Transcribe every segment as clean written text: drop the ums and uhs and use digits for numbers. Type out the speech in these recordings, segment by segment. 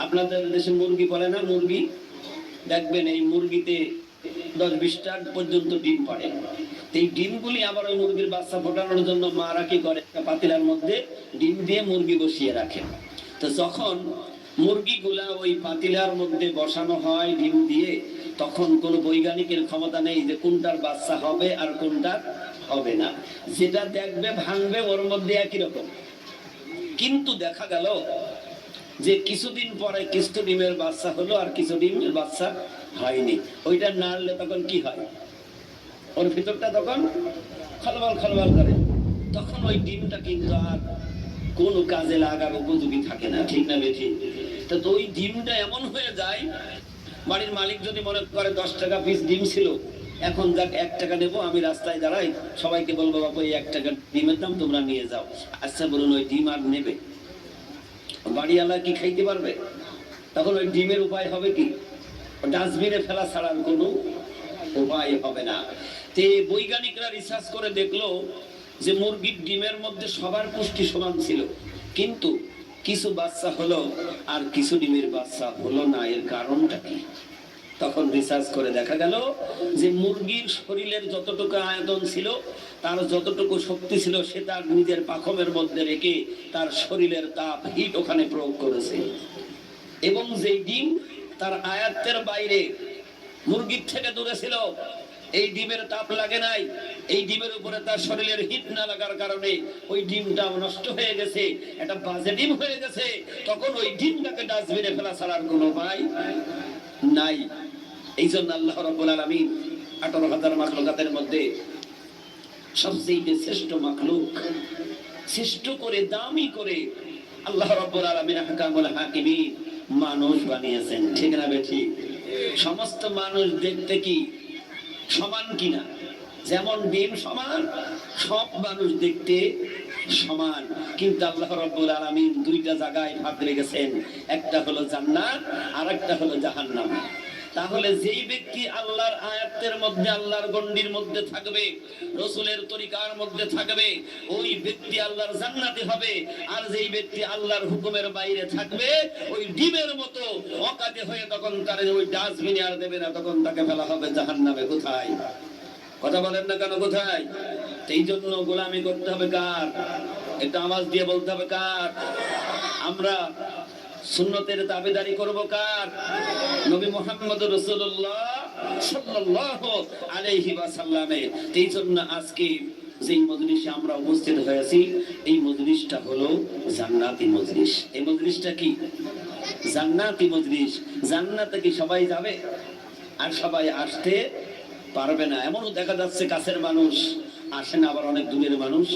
আপনাদের দেশে মুরগি বলে না, মুরগি দেখবেন এই মুরগিতে 10-20টা পর্যন্ত ডিম পাড়ে। এই ডিমগুলি আবার ওই মুরগির বাচ্চা ফোটানোর জন্য মারা কি করে, একটা পাতিলার মধ্যে ডিম দিয়ে মুরগি বসিয়ে রাখে। তো যখন মুরগিগুলা ওই পাতিলার মধ্যে বসানো হয় ডিম দিয়ে, তখন কোনো বৈজ্ঞানিকের ক্ষমতা নেই যে কোনটার বাচ্চা হবে আর কোনটা হবে না। যেটা দেখবে ভাঙবে ওর মধ্যে একই রকম। কিন্তু দেখা গেল যে কিছুদিন পরে কিছু ডিমের বাচ্চা হলো আর কিছু ডিমের বাচ্চা হয়নি। ওইটা নাড়লে তখন কি হয়, ওর ভিতরটা তখন খলবল খলবল করে। তখন ওই ডিমটা কিন্তু আর কোনো কাজে লাগার উপযোগী থাকে না, ঠিক না বেঠিক? তো ওই ডিমটা এমন হয়ে যায়, বাড়ির মালিক যদি মনে করে 10 টাকা পিস ডিম ছিল, এখন যাক 1 টাকা নেবো, আমি রাস্তায় দাঁড়াই, সবাইকে বলবো বাবু এই 1 টাকা ডিমের দাম তোমরা নিয়ে যাও। আচ্ছা বলুন, ওই ডিম আর নেবে? বাড়িওয়ালা কি খাইতে পারবে? তখন ওই ডিমের উপায় হবে কি? ডাস্টবিনে ফেলা ছাড়ার কোনো উপায় হবে না। তে বৈজ্ঞানিকরা রিসার্চ করে দেখলো যে মুরগির ডিমের মধ্যে সবার পুষ্টি সমান ছিল, কিন্তু কিছু বাচ্চা হলো আর কিছু ডিমের বাচ্চা হলো না। এর কারণটা কি? তখন রিসার্চ করে দেখা গেল যে মুরগির শরীরের যতটুকু আয়তন ছিল, তার যতটুকু শক্তি ছিল, সে তার নিজের পাখমের মধ্যে রেখে তার শরীরের তাপ হিট ওখানে প্রয়োগ করেছে। এবং যে ডিম তার আয়ত্তের বাইরে মুরগির থেকে দূরে ছিল, এই ডিমের তাপ লাগে নাই, এই ডিমের উপরে তার শরীরের হিট না লাগার কারণে ওই ডিমটা নষ্ট হয়ে গেছে, একটা বাজে ডিম হয়ে গেছে। তখন ওই ডিমটাকে ডাস্টবিনে ফেলা ছাড়ার কোনো উপায় নাই। এই জন্য আল্লাহ রাব্বুল আলামিন 18,000 মাখলুকাতের মধ্যে সবচেয়ে শ্রেষ্ঠ মাখলুক, শ্রেষ্ঠ করে দামি করে আল্লাহ রাব্বুল আলামিন আহকামুল হাকিমিন মানুষ বানিয়েছেন, ঠিক না বেঠিক? সমস্ত মানুষ দেখতে কি সমান কিনা? যেমন ডিম সমান, সব মানুষ দেখতে সমান, কিন্তু আল্লাহ রাব্বুল আলামিন 2টা জায়গায় ভাগ রেখেছেন, একটা হলো জান্নাত আর একটা হলো জাহান্নাম। তাহলে যেই ব্যক্তি আল্লাহর আয়াতের মধ্যে, আল্লাহর গণ্ডির মধ্যে থাকবে, রাসূলের তরিকার মধ্যে থাকবে, ওই ব্যক্তি আল্লাহর জান্নাতি হবে। আর যেই ব্যক্তি আল্লাহর হুকুমের বাইরে থাকবে, ওই ডিমের মতো অকাজে হয়ে তখন তার ওই ডাস্টবিনে আর দেবে না, তখন তাকে ফেলা হবে জাহান্নামে। কোথায়? কথা বলেন না কেন? কোথায়? এই জন্য গোলামি করতে হবে কার? একটা আওয়াজ দিয়ে বলতে হবে কার? আমরা সুন্নতের দাবিদারি করব কার? নবী মুহাম্মদ রাসূলুল্লাহ সাল্লাল্লাহু আলাইহি ওয়াসাল্লামের। এই জন্য আজকে যেই মজলিসে আমরা উপস্থিত হয়েছি, এই মজলিসটা হলো জান্নাতি মজলিস। এই মজলিসটা কি? জান্নাতি মজলিস। জান্নাতে কি সবাই যাবে? আর সবাই আসতে পারবে না। এমনও দেখা যাচ্ছে কাছের মানুষ আসে না, আবার অনেক দূরের মানুষ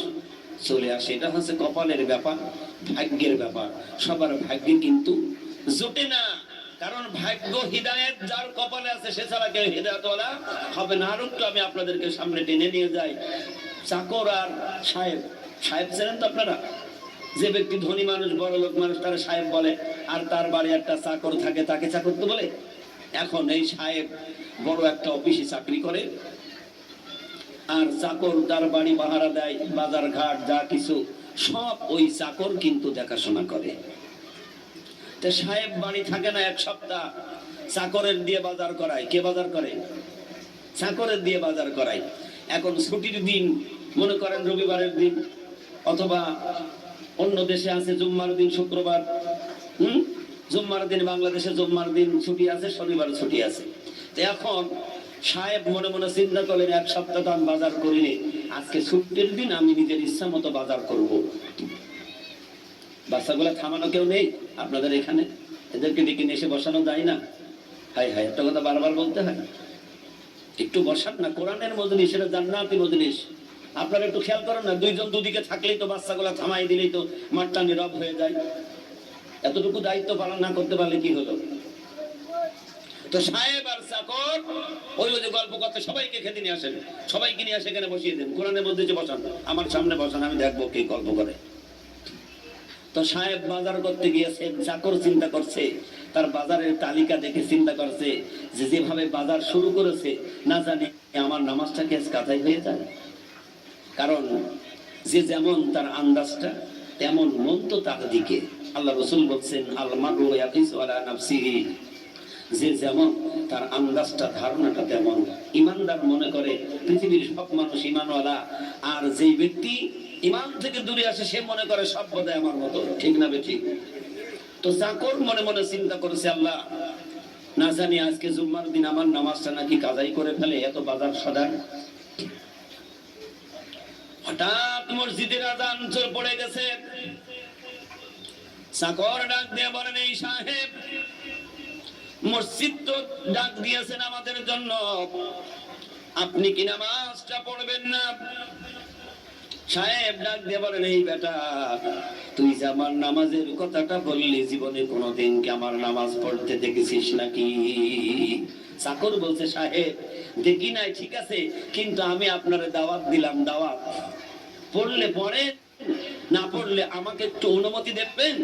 চলে আসে। এটা হচ্ছে কপালের ব্যাপার, ভাগ্যের ব্যাপার। সবার ভাগ্যে কিন্তু জোটে না, কারণ ভাগ্য হিদায়াত যার কপালে আছে সে ছাড়া কেউ হিদায়াতওয়ালা হবে না। আর একটু আমি আপনাদেরকে সামনে টেনে নিয়ে যাই। চাকর আর সাহেব, সাহেব জানেন তো আপনারা? যে ব্যক্তি ধনী মানুষ, বড় লোক মানুষ, তারা সাহেব বলে, আর তার বাড়ি একটা চাকর থাকে, তাকে চাকর তো বলে। এখন এই সাহেব বড় একটা অফিসে চাকরি করে, আর চাকর তার বাড়ি পাহারা দেয়, বাজার ঘাট যা কিছু সব ওই চাকর কিন্তু দেখাশোনা করে। তো সাহেব বাড়ি থাকে না 1 সপ্তাহ, চাকরের দিয়ে বাজার করায়। কে বাজার করে? চাকরের দিয়ে বাজার করায়। এখন ছুটির দিন, মনে করেন রবিবারের দিন, অথবা অন্য দেশে আছে জুম্মার দিন, শুক্রবার, জুম্মার দিন, বাংলাদেশে জুম্মার দিন ছুটি আছে, শনিবার ছুটি আছে। তো এখন সাহেব মনে মনে চিন্তা করলেন, 1 সপ্তাহ তো আমি বাজার করিনি, আজকে ছুটির দিন আমি নিজের ইচ্ছা মতো বাজার করব। বাচ্চাগুলা থামানো কেউ নেই আপনাদের এখানে? এদেরকে ডেকে নিয়ে এসে বসানো যায় না? হাই হাই, একটা কথা বারবার বলতে হয়, একটু বসান না। কোরআনের মজলিস, সেটা জান্নাতি মজলিস। আপনারা একটু খেয়াল করেন না, 2 জন দুদিকে থাকলেই তো বাচ্চাগুলা থামাই দিলেই তো মাঠটা নীরব হয়ে যায়। এতটুকু দায়িত্ব পালন না করতে পারলে কি হলো? তো সাহেব আর চাকর ওই যে গল্প করতে সবাইকে খেতে নিয়ে আসেন, সবাইকে নিয়ে আসে এখানে বসিয়ে দেন, কোরআনের মধ্যে যে বসান, আমার সামনে বসান, আমি দেখবো কে গল্প করে। তো সাহেব বাজার করতে গিয়েছে, চাকর চিন্তা করছে, তার বাজারের তালিকা দেখে চিন্তা করছে যে যেভাবে বাজার শুরু করেছে, না জানি আমার নামাজটা কি কাজাই হয়ে যায়। কারণ যে যেমন তার আন্দাজটা তেমন মন তো তার দিকে। আল্লাহ রাসূল বলছেন আল মারু ইয়াকিসু আলা নাফসিহি, যে যেমন তার আন্দাজটা ধারণাটা তেমন। ইমানদার মনে করে পৃথিবীর সব মানুষ ইমানওয়ালা, আর যেই ব্যক্তি ইমান থেকে দূরে আসে সে মনে করে সব বোধহয় আমার মতো। ঠিক না বেঠিক? তো চাকর মনে মনে চিন্তা করেছে, আল্লাহ না জানি আজকে জুম্মার দিন আমার নামাজটা নাকি কাজাই করে ফেলে, এত বাজার সদার। হঠাৎ মসজিদের আযান পড়ে গেছে। চাকর ডাক দিয়ে বলেন, এই সাহেব, মসজিদ তো ডাক দিয়েছেন আমাদের জন্য, আপনি কি নামাজটা পড়বেন না? সাহেব ডাক দিয়ে বলেন, এই বেটা, তুই যে আমার নামাজের কথাটা বললি, জীবনে কোনোদিন কি আমার নামাজ পড়তে দেখেছিস নাকি? চাকর বলছে, সাহেব দেখি নাই, ঠিক আছে, কিন্তু আমি আপনারে দাওয়াত দিলাম, দাওয়াত পড়লে পড়ে, না পড়লে আমাকে একটু অনুমতি দেবেন,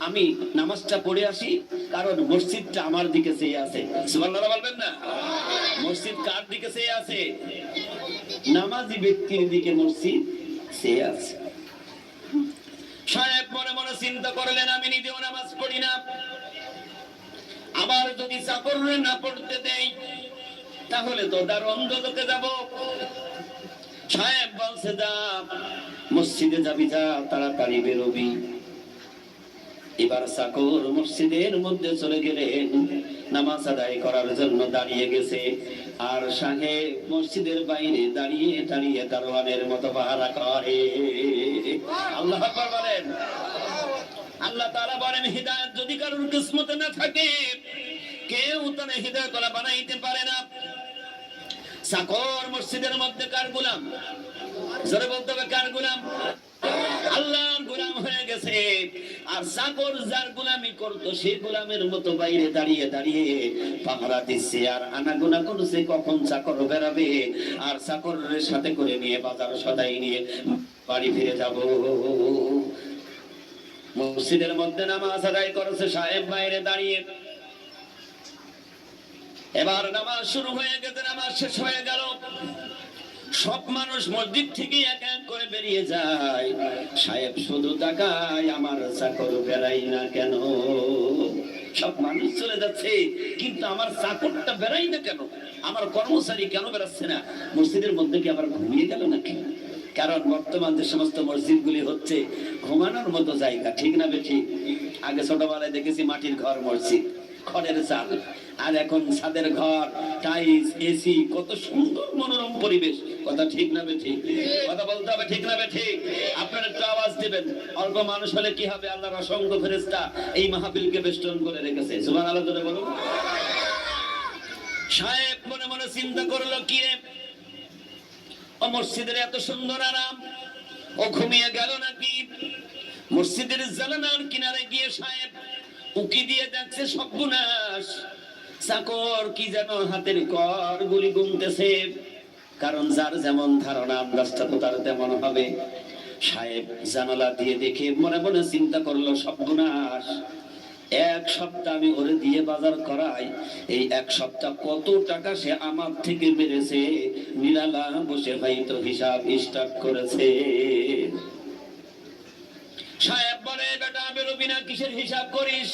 আমি নামাজটা পড়ে আসি, কারণ মসজিদটা আমার দিকে চেয়ে আছে। সুবহানাল্লাহ বলবেন না? মসজিদ কার দিকে চেয়ে আছে? নামাজি ব্যক্তির দিকে মসজিদ চেয়ে আছে। সাহেব মনে মনে চিন্তা করলেন, আমি নিজেও নামাজ পড়ি না, আবার যদি চাকরে না পড়তে দেই তাহলে তো তার অন্ধলোকে যাব। সাহেব বলছে, যা মসজিদে যাবি, যা তাড়াতাড়ি বেরোবি। এবার চাকর মসজিদের মধ্যে চলে গেলেন, নামাজ আদায় করার জন্য দাঁড়িয়ে গেছে। আর সাহেব মসজিদের বাইরে দাঁড়িয়ে দাঁড়িয়ে দারোয়ানের মতো পাহারা করে। আল্লাহু আকবার বলেন। আল্লাহ তাআলা বলেন, হিদায়াত যদি কারোর কিসমতে না থাকে, কেউ তার হিদায়াত ওয়ালা বানাইতে পারে না। চাকর মসজিদের মধ্যে কার গোলাম? জোরে বলতে হবে, কার গোলাম? আল্লাহর গোলাম হয়ে গেছে। আর চাকর যার গোলামি করতো, সেই গোলামের মতো বাইরে দাঁড়িয়ে দাঁড়িয়ে পাহারা দিচ্ছে, আর আনাগোনা করছে কখন চাকর বেরাবে, আর চাকরের সাথে করে নিয়ে বাজার সদাই নিয়ে বাড়ি ফিরে যাব। মসজিদের মধ্যে নামাজ আদায় করেছে সাহেব বাইরে দাঁড়িয়ে। এবার নামাজ শুরু হয়ে গেছে, নামাজ শেষ হয়ে গেল। সব মানুষ মসজিদ থেকে এক এক করে বেরিয়ে যায়। সাহেব শুধু তাকায়, আমার চাকর বেরাই না কেন? সব মানুষ চলে যাচ্ছে, কিন্তু আমার চাকরটা বেরাই না কেন? আমার কর্মচারী কেন বেরাচ্ছে না? মসজিদের মধ্যে কি আবার ঘুমিয়ে গেল নাকি? কারণ বর্তমান যে সমস্ত মসজিদগুলি হচ্ছে ঘুমানোর মতো জায়গা। ঠিক না বেঠিক? আগে ছোটবেলায় দেখেছি মাটির ঘর মসজিদ, খড়ের চাল, আর এখন ছাদের ঘর, টাইলস, এসি, কত সুন্দর মনোরম পরিবেশ। কথা ঠিক না বেঠিক? কথা বলতে হবে, ঠিক না বেঠিক? আপনারা একটু আওয়াজ দিবেন। অল্প মানুষ হলে কি হবে? আল্লাহর অসংখ্য ফেরেশতা এই মাহফিলকে বেষ্টন করে রেখেছে। সুবহানাল্লাহ জোরে বলুন। সাহেব মনে মনে চিন্তা করলো, কি রে, ও মসজিদের এত সুন্দর আরাম, ও ঘুমিয়ে গেল নাকি? মসজিদের জানালার কিনারে গিয়ে সাহেব উকি দিয়ে দেখছে সর্বনাশ। চাকর কি যেন হাতের কর গুলি গুনতেছে, কারণ যার যেমন ধারণা আন্দাজটা তো তার তেমন হবে। সাহেব জানালা দিয়ে দেখে মনে মনে চিন্তা করলো, সর্বনাশ, এক সপ্তাহ আমি ওরে দিয়ে বাজার করাই, এই এক সপ্তাহ কত টাকা সে আমার থেকে বেড়েছে, নিরালা বসে হয়তো হিসাব স্টার্ট করেছে। সাহেব বলে, বেটা বেরোবি না, কিসের হিসাব করিস?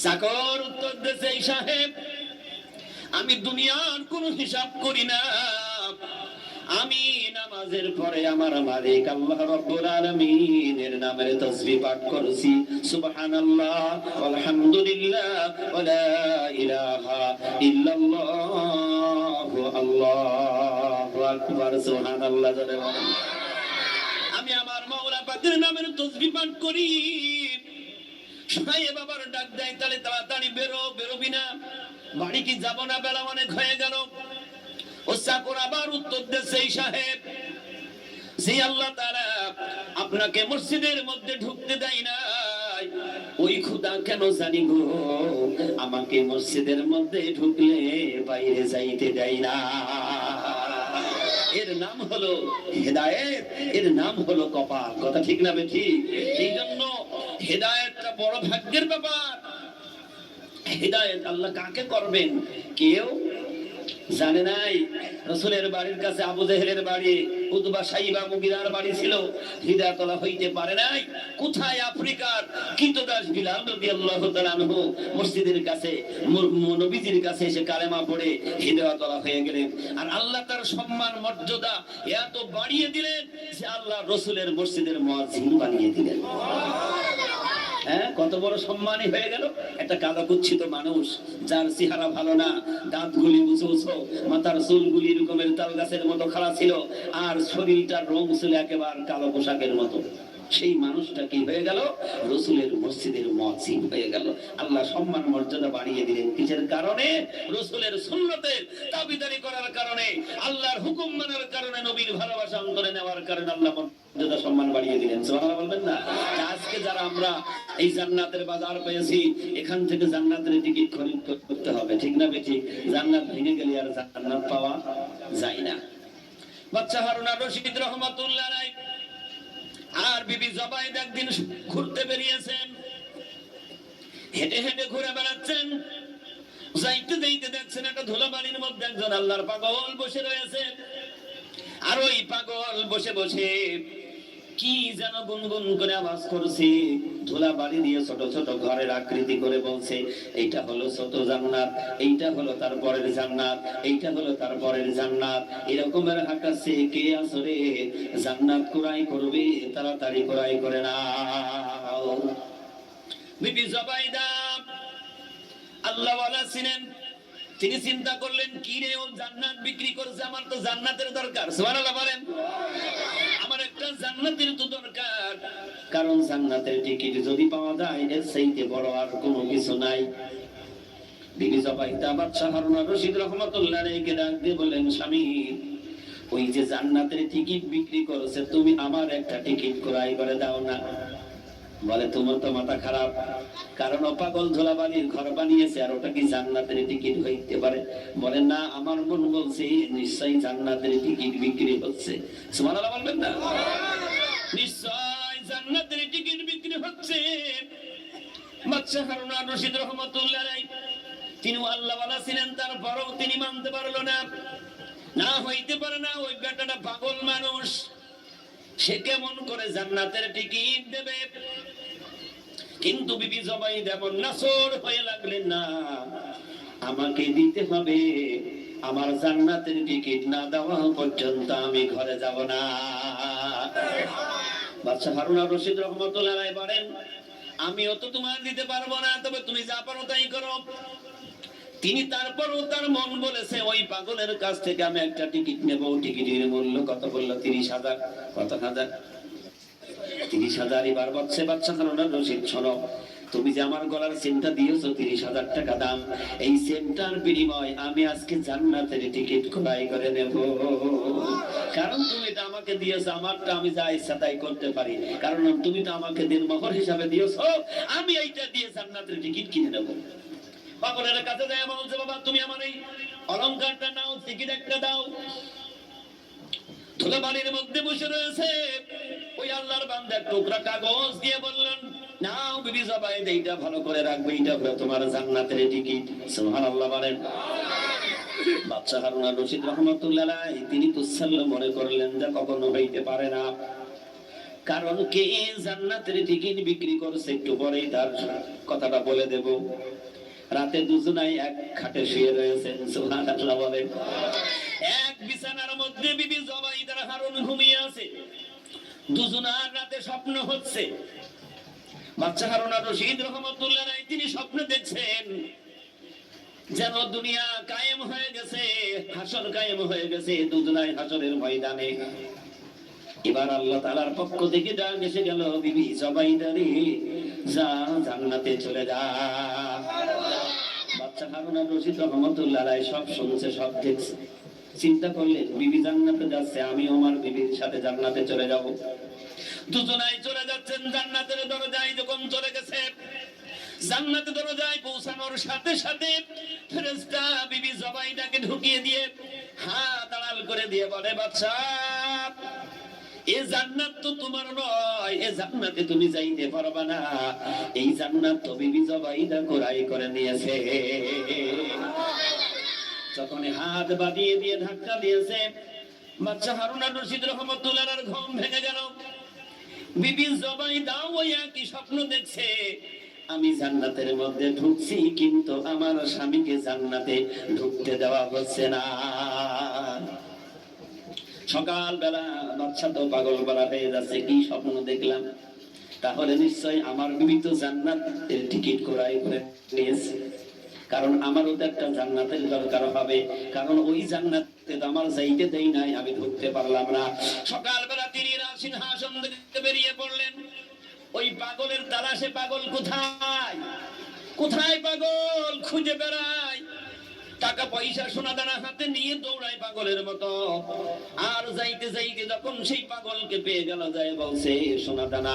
চাকর উত্তর দিয়েছে, এই সাহেব, আমি দুনিয়ার কোন হিসাব করি না, আমি নামাজের পরে আমার মালিক আল্লাহ রাব্বুল আলামিনের নামের তাসবিহ পাঠ করছি, সুবহানাল্লাহ আলহামদুলিল্লাহ ওয়া লা ইলাহা ইল্লাল্লাহ আল্লাহু আকবার। সুবহানাল্লাহ। আমি আমার মাওলা পাকের নামের তাসবিহ পাঠ করি। সাহেব আবার ডাক দেয়, তাহলে তাড়াতাড়ি বেরো, বেরোবি না? বাড়ি কি যাব না? বেলা অনেক হয়ে গেল। ও চাকর আবার উত্তর দিয়েছে, এই সাহেব, যে আল্লাহ তাআলা আপনাকে মসজিদের মধ্যে ঢুকতে দেয় না, ওই খোদা কেন জানি গো আমাকে মসজিদের মধ্যে ঢুকলে বাইরে যাইতে দেয় না। এর নাম হলো হেদায়েত, এর নাম হলো কপাল। কথা ঠিক না বেঠিক? এই জন্য হেদায়েতটা বড় ভাগ্যের ব্যাপার। হেদায়েত আল্লাহ কাকে করবেন? কেউ জানে নাই রাসূলের বাড়ির কাছে আবু জেহেলের বাড়ি, উতবা সাইবা মুগিরার বাড়ি ছিল, হিদায়াতুল্লাহ হইতে পারে নাই। কোথায়? আফ্রিকার কৃতদাস বিলাল রাদিয়াল্লাহু তাআলা আনহু মসজিদের কাছে নবীজির কাছে এসে কালেমা পড়ে হিদায়াতুল্লাহ হয়ে গেলেন। আর আল্লাহ তার সম্মান মর্যাদা এত বাড়িয়ে দিলেন যে আল্লাহ রাসূলের মসজিদের মুয়াজ্জিন বানিয়ে দিলেন। হ্যাঁ, কত বড় সম্মানই হয়ে গেল। একটা কালো কুচ্ছিত মানুষ, যার চেহারা ভালো না, দাঁতগুলি উঁচু উঁচু, মাথার চুলগুলি এরকমের তাল গাছের মতো খাড়া ছিল, আর শরীরটার রং ছিল একেবারে কালো পোশাকের মতো, সেই মানুষটা কি হয়ে গেল? রাসূলের মসজিদের মুয়াজ্জিন হয়ে গেল। আল্লাহ সম্মান মর্যাদা বাড়িয়ে দিলেন কিসের কারণে? রাসূলের সুন্নতের তাবিদারি করার কারণে, আল্লাহর হুকুম মানার কারণে, নবীর ভালোবাসা অন্তরে নেওয়ার কারণে আল্লাহ মর্যাদা সম্মান বাড়িয়ে দিলেন। সুবহানাল্লাহ বলবেন না? আজকে যারা আমরা এই জান্নাতের বাজার পেয়েছি, এখান থেকে জান্নাতের টিকিট খরিদ করতে হবে, ঠিক না বেটি? জান্নাত ভেঙে গেলে আর জান্নাত পাওয়া যায় না। বাচ্চা হারুন আর রশিদ রাহমাতুল্লাহ আলাইহি আর বিবি জুবাইদা একদিন ঘুরতে বেরিয়েছেন, হেঁটে হেঁটে ঘুরে বেড়াচ্ছেন। যাইতে যাইতে দেখছেন একটা ধুলাবালির মধ্যে একজন আল্লাহর পাগল বসে রয়েছে। আর ওই পাগল বসে বসে কি যেন গুনগুন করে আওয়াজ করছে, ধুলাবালি দিয়ে ছোট ছোট ঘরের আকৃতি করে বলছে, এইটা হলো ছোট জান্নাত, এইটা হলো তারপরের জান্নাত, এইটা হলো তারপরের জান্নাত। এরকমের হাঁকাচ্ছে। কে আসরে জান্নাত কুরাই করবে, তাড়াতাড়ি কুরাই করে নাও। বিবি জুবাইদা আল্লাহওয়ালা ছিলেন, তিনি চিন্তা করলেন, কি রে ও জান্নাত বিক্রি করছে, আমার তো জান্নাতের দরকার। সুবহানাল্লাহ বলেন। আমার একটা জান্নাতের তো দরকার, কারণ জান্নাতের টিকিট যদি পাওয়া যায় এর চাইতে বড় আর কোনো কিছু নাই। বিবি জুবাইদা বাদশা হারুন আর রশিদ রাহমাতুল্লাহ আলাইহিকে ডাক দিয়ে বললেন, স্বামী, ওই যে জান্নাতের টিকিট বিক্রি করছে, তুমি আমার একটা টিকিট ক্রয় করে দাও না। বলে, তোমার তো মাথা খারাপ, কারণ ও পাগল ধুলাবালির ঘর বানিয়েছে, আর ওটা কি জান্নাতের টিকিট হইতে পারে? বলে, না, আমার মন বলছে নিশ্চয়ই জান্নাতের টিকিট বিক্রি হচ্ছে। সুবহানাল্লাহ বলবেন না? নিশ্চয় জান্নাতের টিকিট বিক্রি হচ্ছে। বাদশা হারুন আর রশিদ রাহমাতুল্লাহ আলাইহি তিনি আল্লাহওয়ালা ছিলেন, তারপরও তিনি মানতে পারলো না। না হইতে পারে না, ওই বেটাটা পাগল মানুষ, সে কেমন করে জান্নাতের টিকিট দেবে? কিন্তু বিবি জুবাইদা এমন নাসর হয়ে লাগলেন, না, আমাকে দিতে হবে, আমার জান্নাতের টিকিট না দেওয়া পর্যন্ত আমি ঘরে যাব না। বাদশা হারুন আর রশিদ রাহমাতুল্লাহ আলাইহি বলেন, আমিও তো তোমার দিতে পারবো না, তবে তুমি যা পারো তাই করো। তিনি তারপরও তার মন বলেছে, ওই পাগলের কাছ থেকে আমি একটা টিকিট নেব। টিকিটের মূল্য কত বললো? 30,000। কত হাজার? 30,000। এবার বলছে, বাদশা হারুন আর রশিদ, শোনো, তুমি যে আমার গলার চেনটা দিয়েছো 30,000 টাকা দাম, এই চেনটার বিনিময় আমি আজকে জান্নাতের টিকিট ক্রয় করে নেব। কারণ তুমি তো আমাকে দিয়েছো, আমারটা আমি যা ইচ্ছা তাই করতে পারি, কারণ তুমি তো আমাকে দিনমহর হিসাবে দিয়েছো, আমি এইটা দিয়ে জান্নাতের টিকিট কিনে নেব। পাগলের কাছে যায়, বলছে, বাবা, তুমি আমার এই অলংকারটা নাও, টিকিট একটা দাও। ধুলাবালির মধ্যে বসে রয়েছে, ওই আল্লাহর বান্দা টুকরা কাগজ দিয়ে বললেন, নাও বিবি জুবাইদা, এইটা ভালো করে রাখবে, এইটা হলো তোমার জান্নাতের টিকিট। সুবহানাল্লাহ বলেন। বাদশা হারুন আর রশিদ রাহমাতুল্লাহ আলাইহি তিনি তুচ্ছল্য মনে করলেন যে কখনো হইতে পারে না, কারণ কে জান্নাতের টিকিট বিক্রি করছে একটু পরেই তার কথাটা বলে দেব। রাতে দুজনাই এক খাটে শুয়ে রয়েছেন। সুবহানাল্লাহ বলেন। এক বিছানার মধ্যে বিবি জুবাইদা আর হারুন ঘুমিয়ে আছে, দুজনার রাতে স্বপ্ন হচ্ছে। বাদশা হারুন আর রশিদ রাহমাতুল্লাহ আলাইহি তিনি স্বপ্ন দেখছেন যেন দুনিয়া কায়েম হয়ে গেছে, হাসর কায়েম হয়ে গেছে, দুজনাই হাসরের ময়দানে। এবার আল্লাহ তাআলার পক্ষ থেকে ডাক এসে গেল, বিবি জুবাইদা রে, যা জান্নাতে চলে যা। বাদশা হারুন আর রশিদ রাহমাতুল্লাহ আলাইহি সব শুনছে, সব দেখছে। চিন্তা করলেন, বিবি জান্নাতে যাচ্ছে, আমি আমার বিবির সাথে জান্নাতে চলে যাব। দুজনাই চলে যাচ্ছেন জান্নাতের দরজায়। যখন চলে গেছে, জান্নাতের দরজায় পৌঁছানোর সাথে সাথে ফেরেশতা বিবি জুবাইদাকে ঢুকিয়ে দিয়ে হাত আড়াল করে দিয়ে বলে, বাদশা, এই জান্নাত তো তোমার নয়, এই জান্নাতে তুমি যাইতে পারবে না, এই জান্নাত তো বিবি জুবাইদা ক্রয় করে নিয়েছে। যখন হাত বাড়িয়ে দিয়ে ধাক্কা দিয়েছে, বাচ্চা হারুন আর রশিদ রহমতুল্লাহর ঘুম ভেঙে গেল। বিবি জুবাইদা ওই একই স্বপ্ন দেখছে, আমি জান্নাতের মধ্যে ঢুকছি কিন্তু আমার স্বামীকে জান্নাতে ঢুকতে দেওয়া হচ্ছে না। সকালবেলা বাচ্চা তো পাগল করা হয়ে যাচ্ছে, কি স্বপ্ন দেখলাম, তাহলে নিশ্চয় আমার বিবি তো জান্নাতের টিকিট ক্রয় করে নিয়েছে, কারণ আমারও তো একটা জান্নাতের দরকার হবে, কারণ ওই জান্নাতে তো আমার যাইতে দেই নাই, আমি ঢুকতে পারলাম না। সকালবেলা তিনি সিংহাসন থেকে বেরিয়ে পড়লেন। ওই পাগলের তালাশে, পাগল কোথায় কোথায় পাগল খুঁজে বেড়ায়, টাকা পয়সা সোনা দানা হাতে নিয়ে দৌড়ায় পাগলের মতো। আর যাইতে যাইতে যখন সেই পাগলকে পেয়ে গেল, যায় বলছে, সোনা দানা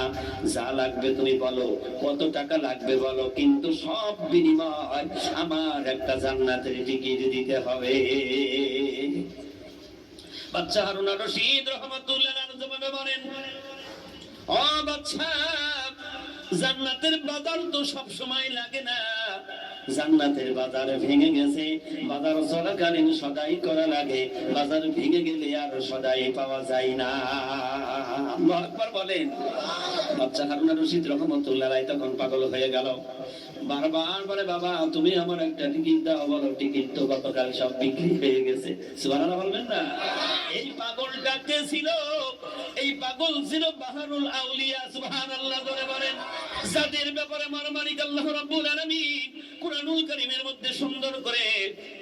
যা লাগবে তুমি বলো, কত টাকা লাগবে বলো, কিন্তু সব বিনিময় আমার একটা জান্নাতের টিকিট দিতে হবে। বাচ্চা হারুন আর রশিদ রহমতুল্লাহ জবাবে বলেন, ও বাচ্চা, জান্নাতের বাজার তো সব সময় লাগে না, জান্নাতের বাজার ভেঙে গেছে, বাজার চলাকালীন সদাই করা লাগে, বাজার ভেঙে গেলে আর সদাই পাওয়া যায় না। আল্লাহু আকবার বলেন। বাচ্চা হারুন আর রশিদ রহমতুল্লাহ তখন পাগল হয়ে গেল, বারবার বলে, বাবা তুমি আমার একটা টিকিট দাও, বলো টিকিট তো গতকাল সব বিক্রি হয়ে গেছে। সুবহানাল্লাহ বলবেন না? এই পাগলটা কে ছিল? এই পাগল ছিল বাহারুল আউলিয়া। সুবহানাল্লাহ ধরে বলেন। যাদের ব্যাপারে আমার মালিক আল্লাহ রাব্বুল আলামিন কুরআনুল কারীমের মধ্যে সুন্দর করে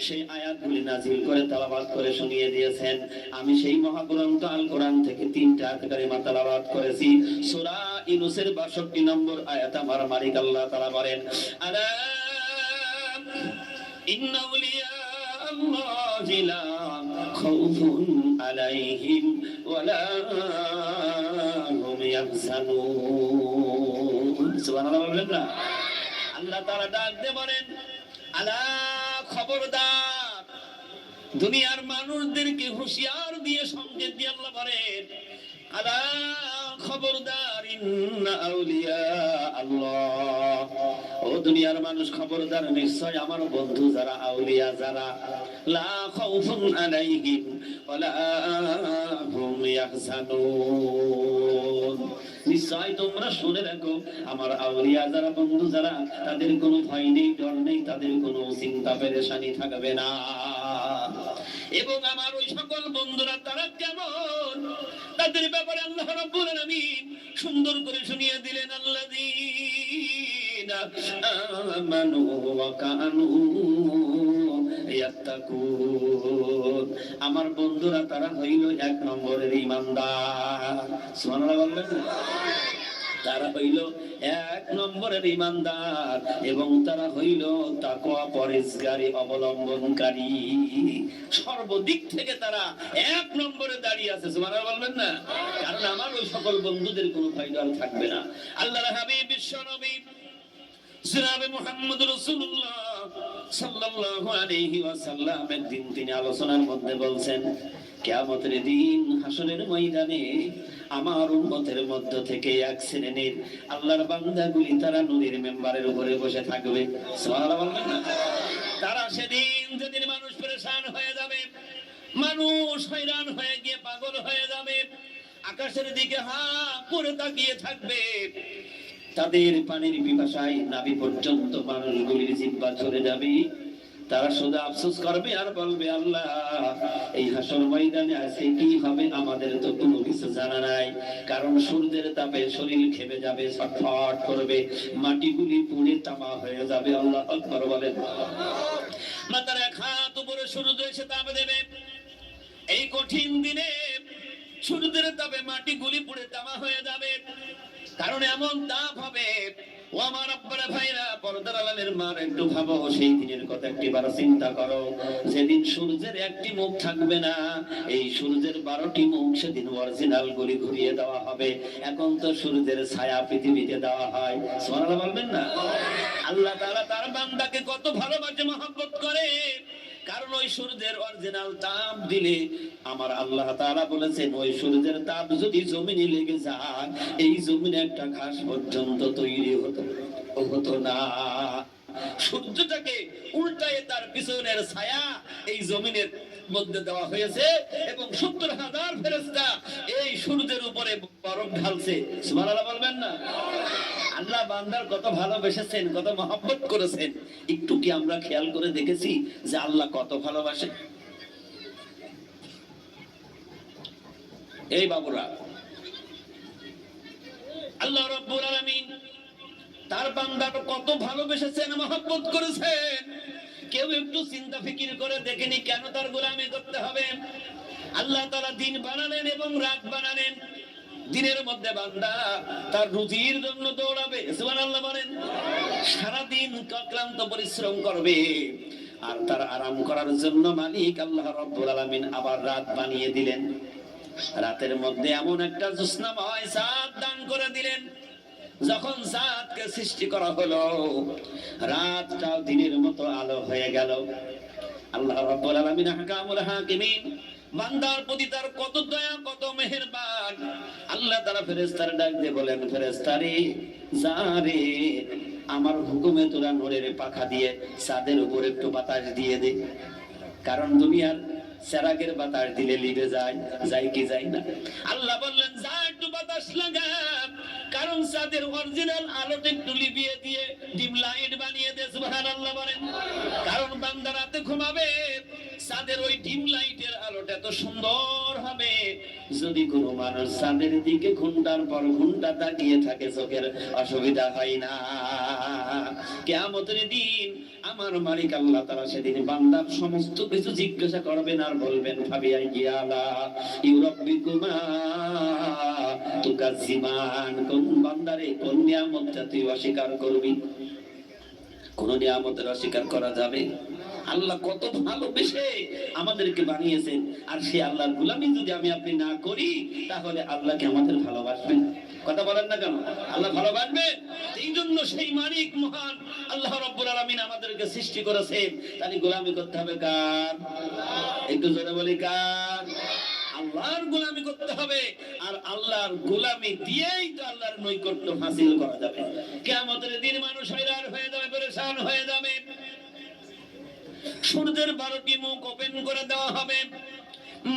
সেই আয়াতগুলি নাযিল করে তেলাওয়াত করে শুনিয়ে দিয়েছেন। আমি সেই মহাগ্রন্থ আল কোরআন থেকে 3টা আয়াত কারিমা তেলাওয়াত করেছি। সূরা ইউনূসের 62 নম্বর আয়াত আমার মালিক আল্লাহ তাআলা বলেন, আলা ইন্না আউলিয়া আল্লাহি লা খাউফুন আলাইহিম ওয়া লা হুম ইয়াহজানুন। সুবহানাল্লাহ বলবেন না? আল্লাহ তাআলা ডাক দিয়ে বলেন, আলা খবরদার, দুনিয়ার মানুষদেরকে হুঁশিয়ার দিয়ে সংকেত দিয়ে আল্লাহ বলেন, আলা খবরদার, ইন্না আউলিয়া আল্লাহ, ও দুনিয়ার মানুষ খবরদার, নিশ্চয় আমার বন্ধু যারা, আউলিয়া যারা, লা খাউফুন আলাইহিম ওয়ালা হুম ইয়াহজানুন, নিশ্চয় তোমরা শুনে রাখো, আমার আউলিয়া যারা, বন্ধু যারা, তাদের কোনো ভয় নেই, ডর নেই, তাদের কোনো চিন্তা পেরেশানি থাকবে না। এবং আমার ওই সকল বন্ধুরা তারা কেমন, তাদের ব্যাপারে আল্লাহ রাব্বুল আলামিন সুন্দর করে শুনিয়ে দিলেন, আল্লাযীনা আমানু ওয়া কানু ইয়াত্তাকুন, আমার বন্ধুরা তারা হইল 1 নম্বরের ঈমানদার। সুবহানাল্লাহ বলবেন? তারা হইল 1 নম্বরের ঈমানদার এবং তারা হইল তাকওয়া পরহেজগারি অবলম্বনকারী। সর্বদিক থেকে তারা 1 নম্বরে দাঁড়িয়ে আছে। সুবহানাল্লাহ বলবেন না? কারণ আমার ওই সকল বন্ধুদের কোনো ভয় ডর থাকবে না। আল্লাহর হাবিব বিশ্বনবী জনাবে মুহাম্মদ রাসূলুল্লাহ সাল্লাল্লাহু আলাইহি ওয়াসাল্লাম একদিন তিনি আলোচনার মধ্যে বলছেন, কিয়ামতের দিন হাসরের ময়দানে আমার উম্মতের মধ্য থেকে এক শ্রেণীর আল্লাহর বান্দাগুলি তারা নূরের মেম্বারের উপরে বসে থাকবে। সুবহানাল্লাহ বলবেন না? তারা সেদিন যেদিন মানুষ পেরেশান হয়ে যাবে, মানুষ হয়রান হয়ে গিয়ে পাগল হয়ে যাবে, আকাশের দিকে হা করে তাকিয়ে থাকবে, তাদের পানির পিপাসায় নাভি পর্যন্ত মানুষগুলির জিহ্বা চলে যাবে। তারা শুধু আফসোস করবে আর বলবে, আল্লাহ এই হাসর ময়দানে আজকে কি হবে আমাদের তো কোনো কিছু জানা নাই। কারণ সূর্যের তাপে শরীর ক্ষেপে যাবে, ছটফট করবে, মাটিগুলি পুড়ে তামা হয়ে যাবে। আল্লাহ আকবার বলেন। মাথার এক হাত উপরে সূর্য এসে তাপ দেবে। এই কঠিন দিনে সূর্যের তাপে মাটিগুলি পুড়ে তামা হয়ে যাবে, কারণ এমন তাপ হবে। ও আমার আব্বারা ভাইরা, পর্দার আড়ালের মার, একটু ভাবো সেই দিনের কথা, একটিবার চিন্তা করো, যেদিন সূর্যের একটি মুখ থাকবে না, এই সূর্যের 12টি মুখ সেদিন অরিজিনাল গুলি ঘুরিয়ে দেওয়া হবে। এখন তো সূর্যের ছায়া পৃথিবীতে দেওয়া হয়। সুবহানাল্লাহ বলবেন না? আল্লাহ তাআলা তার বান্দাকে কত ভালোবাসে, মহব্বত করে, কারণ ওই সূর্যের অরিজিনাল তাপ দিলে আমার আল্লাহ তাআলা বলেছেন, ওই সূর্যের তাপ যদি জমিনে লেগে যায়, এই জমিনে একটা ঘাস পর্যন্ত তৈরি হতো না। সূর্যটাকে উল্টায়ে তার পিছনের ছায়া এই জমিনের মধ্যে দেওয়া হয়েছে এবং 70,000 ফেরেশতা এই সূর্যের উপরে বরফ ঢালছে। সুবহানাল্লাহ বলবেন না? আল্লাহ বান্দার কত ভালোবেসেছেন, কত মহব্বত করেছেন, একটু কি আমরা খেয়াল করে দেখেছি যে আল্লাহ কত ভালোবাসে? এই বাবুরা, আল্লাহ রাব্বুল আলামিন তার বান্দাকে কত ভালোবেসেছেন, মহব্বত করেছেন। কেউ একটু চিন্তা ফিকির করে দেখেনি কেন তার গোলামি করতে হবে? আল্লাহ তাআলা দিন বানালেন এবং রাত বানালেন। দিনের মধ্যে বান্দা তার রুজির জন্য দৌড়াবে, সুবহানাল্লাহ বলেন। সারা দিন ক্লান্ত পরিশ্রম করবে, আর তার আরাম করার জন্য মালিক আল্লাহ রাব্বুল আলামিন আবার রাত বানিয়ে দিলেন। রাতের মধ্যে এমন একটা জ্যোৎস্নাময় চাঁদ দান করে দিলেন। যখন চাঁদকে সৃষ্টি করা হলো, রাতটাও দিনের মতো আলো হয়ে গেল। আল্লাহ রাব্বুল আলামিন আহকামুল হাকিমিন, বান্দার প্রতি তার কত দয়া, কত মেহেরবান। আল্লাহ তাআলা ফেরেশতার ডাক দিয়ে বলেন, ফেরেশতারে যারে আমার হুকুমে তোরা নূরের পাখা দিয়ে চাঁদের উপর একটু বাতাস দিয়ে দে। কারণ দুনিয়ার চেরাগের বাতাস দিলে লিভে যায়, যায় কি যায় না? আল্লাহ বললেন যা একটু বাতাস লাগা, কারণ চাঁদের অরিজিনাল আলোটা একটু লিভিয়ে দিয়ে ডিম লাইট বানিয়ে দে। সুবহানাল্লাহ বলেন। কারণ বান্দা রাতে ঘুমাবে, চাঁদের ওই ডিম লাইটের আলোটা এত সুন্দর হবে, যদি কোনো মানুষ চাঁদের দিকে ঘন্টার পর ঘন্টা তাকিয়ে থাকে চোখের অসুবিধা হয় না। কিয়ামতের দিন আমার মালিক আল্লাহ তাআলা সেদিন বান্দার সমস্ত কিছু জিজ্ঞাসা করবেন আর বলবেন, ফাবিআই আলা ইউরাব্বিকুমা তুকাজ্জিমান, কোন বান্দারে কোন নিয়ামতটা তুই অস্বীকার করবি? কোন নিয়ামতের অস্বীকার করা যাবে? আল্লাহ কত ভালোবেসে আমাদেরকে বানিয়েছেন, আর সেই আল্লাহর গোলামি যদি আমি আপনি না করি, তাহলে আল্লাহকে আমাদের ভালোবাসবেন? কথা বলেন না কেন? আল্লাহ ভালোবাসবে। এই জন্য সেই মালিক মহান আল্লাহ রাব্বুল আলামিন আমাদেরকে সৃষ্টি করেছেন। তাহলে গোলামি করতে হবে কার? একটু জোরে বলি কার? আল্লাহর গোলামি করতে হবে। আর আল্লাহর গোলামি দিয়েই তো আল্লাহর নৈকট্য হাসিল করা যাবে। কিয়ামতের দিন মানুষ হয়রান হয়ে যাবে, পেরেশান হয়ে যাবে। সূর্যের 12টি মুখ ওপেন করে দেওয়া হবে,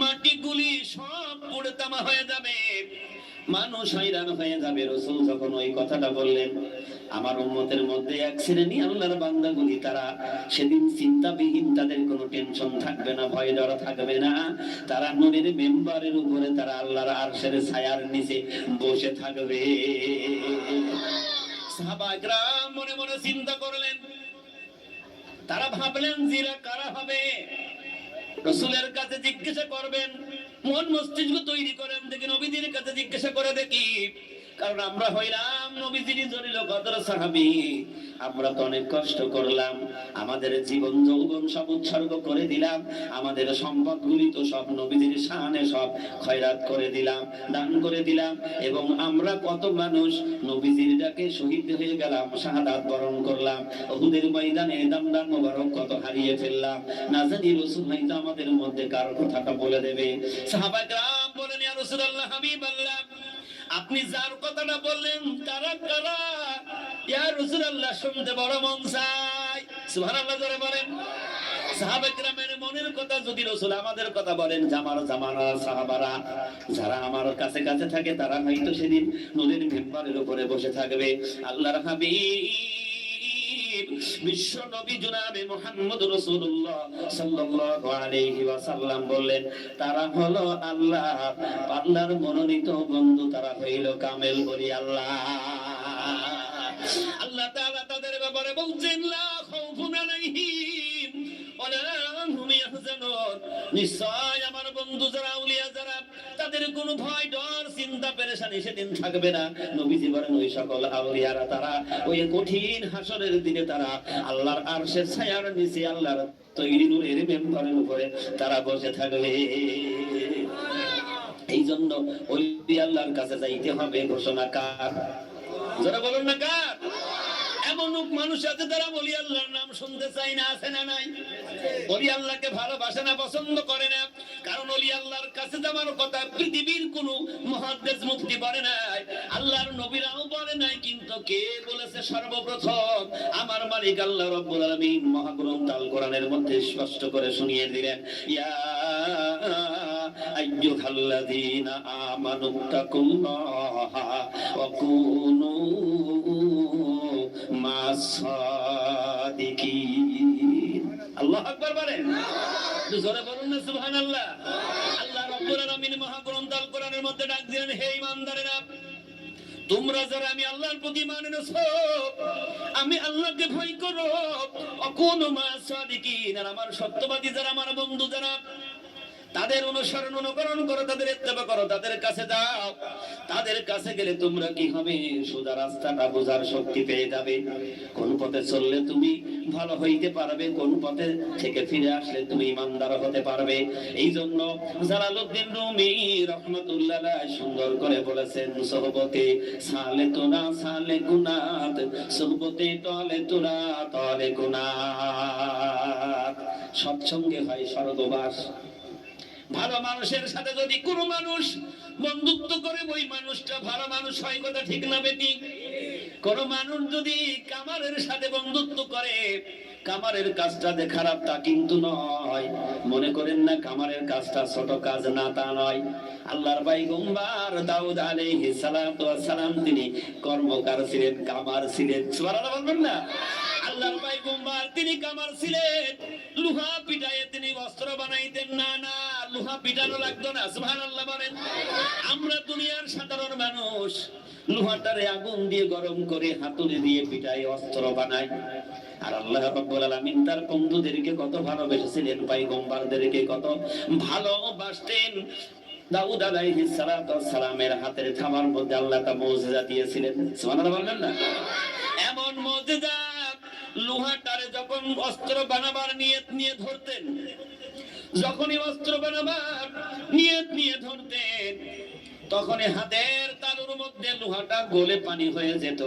মাটিগুলি সব পুড়ে তামা হয়ে যাবে, মানুষ হয়রান হয়ে যাবে। রাসূল যখন ওই কথাটা বললেন, আমার উম্মতের মধ্যে এক শ্রেণী আল্লাহর বান্দাগুলি, তারা সেদিন চিন্তাবিহীন, তাদের কোনো টেনশন থাকবে না, ভয় ডর থাকবে না। তারা নূরের মেম্বারের উপরে, তারা আল্লাহর আরশের ছায়ার নিচে বসে থাকবে। সাহাবায়ে কেরাম মনে মনে চিন্তা করলেন, তারা ভাবলেন জিরা কারা হবে? রাসূলের কাছে জিজ্ঞাসা করবেন, মন মস্তিষ্ক তৈরি করেন দেখি, নবীজির কাছে জিজ্ঞাসা করে দেখি। কারণ আমরা হইলাম নবীজির জলিল কদর সাহাবী, আমরা তো অনেক কষ্ট করলাম, আমাদের জীবন যৌবন সব উৎসর্গ করে দিলাম, আমাদের সম্পদগুলি তো সব নবীজির শানে সব খয়রাত করে দিলাম, দান করে দিলাম, এবং আমরা কত মানুষ নবীজির ডাকে শহীদ হয়ে গেলাম, শাহাদাত বরণ করলাম, উহুদের ময়দানে দাম মোবারক কত হারিয়ে ফেললাম। না জানি রাসূল হয়তো আমাদের মধ্যে কার কথাটা বলে দেবে। সাহাবায়ে কেরাম বলেন, ইয়া রাসূলুল্লাহ, হাবিবাল্লাহ, আপনি যার কথাটা বললেন তারা কারা? ইয়া রাসূলুল্লাহ, শুনতে বড় মন চাই। সুবহানাল্লাহ জোরে বলেন। সাহাবায়ে কেরামের মনের কথা যদি রাসূল আমাদের কথা বলেন, জামার জামানার সাহাবারা যারা আমার কাছে কাছে থাকে, তারা হয়তো সেদিন নূরের মিম্বারের উপরে বসে থাকবে। আল্লাহর হাবিব বিশ্ব নবী জনাবে মুহাম্মদ রাসূলুল্লাহ সাল্লাল্লাহু আলাইহি ওয়াসাল্লাম বললেন, তারা হলো আল্লাহ আল্লাহর মনোনীত বন্ধু, তারা হইল কামেল বলি আল্লাহ। আল্লাহ তাআলা তাদের ব্যাপারে বলছেন, লা খাউফুন আলাইহিম ওয়ালা হুম ইয়াহজানুন, নিশ্চয় আমার বন্ধু যারা, আউলিয়া যারা, তাদের কোনো ভয় ডর চিন্তা পেরেশানি সেদিন থাকবে না। নবীজি বলেন, ওই সকল আউলিয়ারা তারা ওই কঠিন হাসরের দিনে তারা আল্লাহর আরশের ছায়ার নিচে, আল্লাহর তৈরি নূরের মেম্বারের উপরে তারা বসে থাকবে। এই জন্য ওলি আল্লাহর কাছে যাইতে হবে। ঘোষণা কার? যারা বলুন না কার? এমন মানুষ আছে যারা ওলি আল্লাহর নাম শুনতে চায় না, আছে না নাই? ওলি আল্লাহকে ভালোবাসে না, পছন্দ করে না, কারণ ওলি আল্লাহর কাছে যাওয়ার কথা পৃথিবীর কোন মুহাদ্দিস মুফতি বলে নাই, আল্লাহর নবীরাও বলে নাই, কিন্তু কে বলেছে সর্বপ্রথম? আমার মালিক আল্লাহ রাব্বুল আলামিন মহাগ্রন্থ আল কোরআনের মধ্যে স্পষ্ট করে শুনিয়ে দিলেন, ইয়া আইয়ুহাল্লাযীনা আমানুত্তাকুল্লাহা ওয়া কুনু মাস-সাদিকিন। আল্লাহু আকবার বলেন, জোরে বলুন না সুবহানাল্লাহ। আল্লাহ রাব্বুল আলামিন মহাগ্রন্থ আল কোরআনের মধ্যে ডাক দিলেন, হে ঈমানদারেরা, তোমরা যারা আমি আল্লাহর প্রতি ঈমান এনেছো, আমি আল্লাহকে ভয় করো, অকুনু মাস-সাদিকিন, আর আমার সত্যবাদী যারা, আমার বন্ধু যারা, তাদের অনুসরণ অনুকরণ করো, তাদের ইত্তেবা করো, তাদের কাছে যাও। তাদের কাছে গেলে তোমরা কি হবে? সোজা রাস্তাটা বোঝার শক্তি পেয়ে যাবে। কোন পথে চললে তুমি ভালো হইতে পারবে, কোন পথে থেকে ফিরে আসলে তুমি ইমানদার হতে পারবে। এই জন্য জালালউদ্দিন রুমি রাহমাতুল্লাহ আলাইহি সুন্দর করে বলেছেন, সোহবতে সালে তোনা সালে গুনাত, সোহবতে তলে তোরা তলে গুনাত। সৎসঙ্গে হয় স্বর্গবাস। ভালো মানুষের সাথে যদি কোনো মানুষ বন্ধুত্ব করে, ওই মানুষটা ভালো মানুষ হয়, কথা ঠিক না বেঠিক? কোন মানুষ যদি কামারের সাথে বন্ধুত্ব করে, কামারের কাজটা যে খারাপ তা কিন্তু নয়। মনে করেন না কামারের কাজটা ছোট কাজ, না তা নয়। আল্লাহর পয়গম্বর দাউদ আলাইহিস সালাতু ওয়াস সালাম তিনি কর্মকার ছিলেন, কামার ছিলেন। সুবহানাল্লাহ বলবেন না? আল্লাহর পয়গম্বর তিনি কামার ছিলেন, লোহা পিটায়ে তিনি বস্ত্র বানাইতেন। না না, লোহা পিটানো লাগতো না। সুবহানাল্লাহ বলেন। আমরা দুনিয়ার সাধারণ মানুষ লোহাটারে আগুন দিয়ে গরম করে হাতুড়ি দিয়ে পিটাই অস্ত্র বানাই। আর আল্লাহ রাব্বুল আলামিন তার বন্ধুদেরকে কত ভালোবেসেছিলেন, পয়গম্বরদেরকে কত ভালোবাসতেন। দাউদ আলাইহিস সালাতু ওয়াস সালামের হাতের থামার মধ্যে আল্লাহ তা মুজিজা দিয়েছিলেন। সুবহানাল্লাহ বলবেন না? এমন মুজিজা, লোহাটারে যখন অস্ত্র বানাবার নিয়ত নিয়ে ধরতেন, যখনই অস্ত্র বানাবার নিয়ত নিয়ে ধরতেন, তখনই হাতের তালুর মধ্যে লোহাটা গলে পানি হয়ে যেত।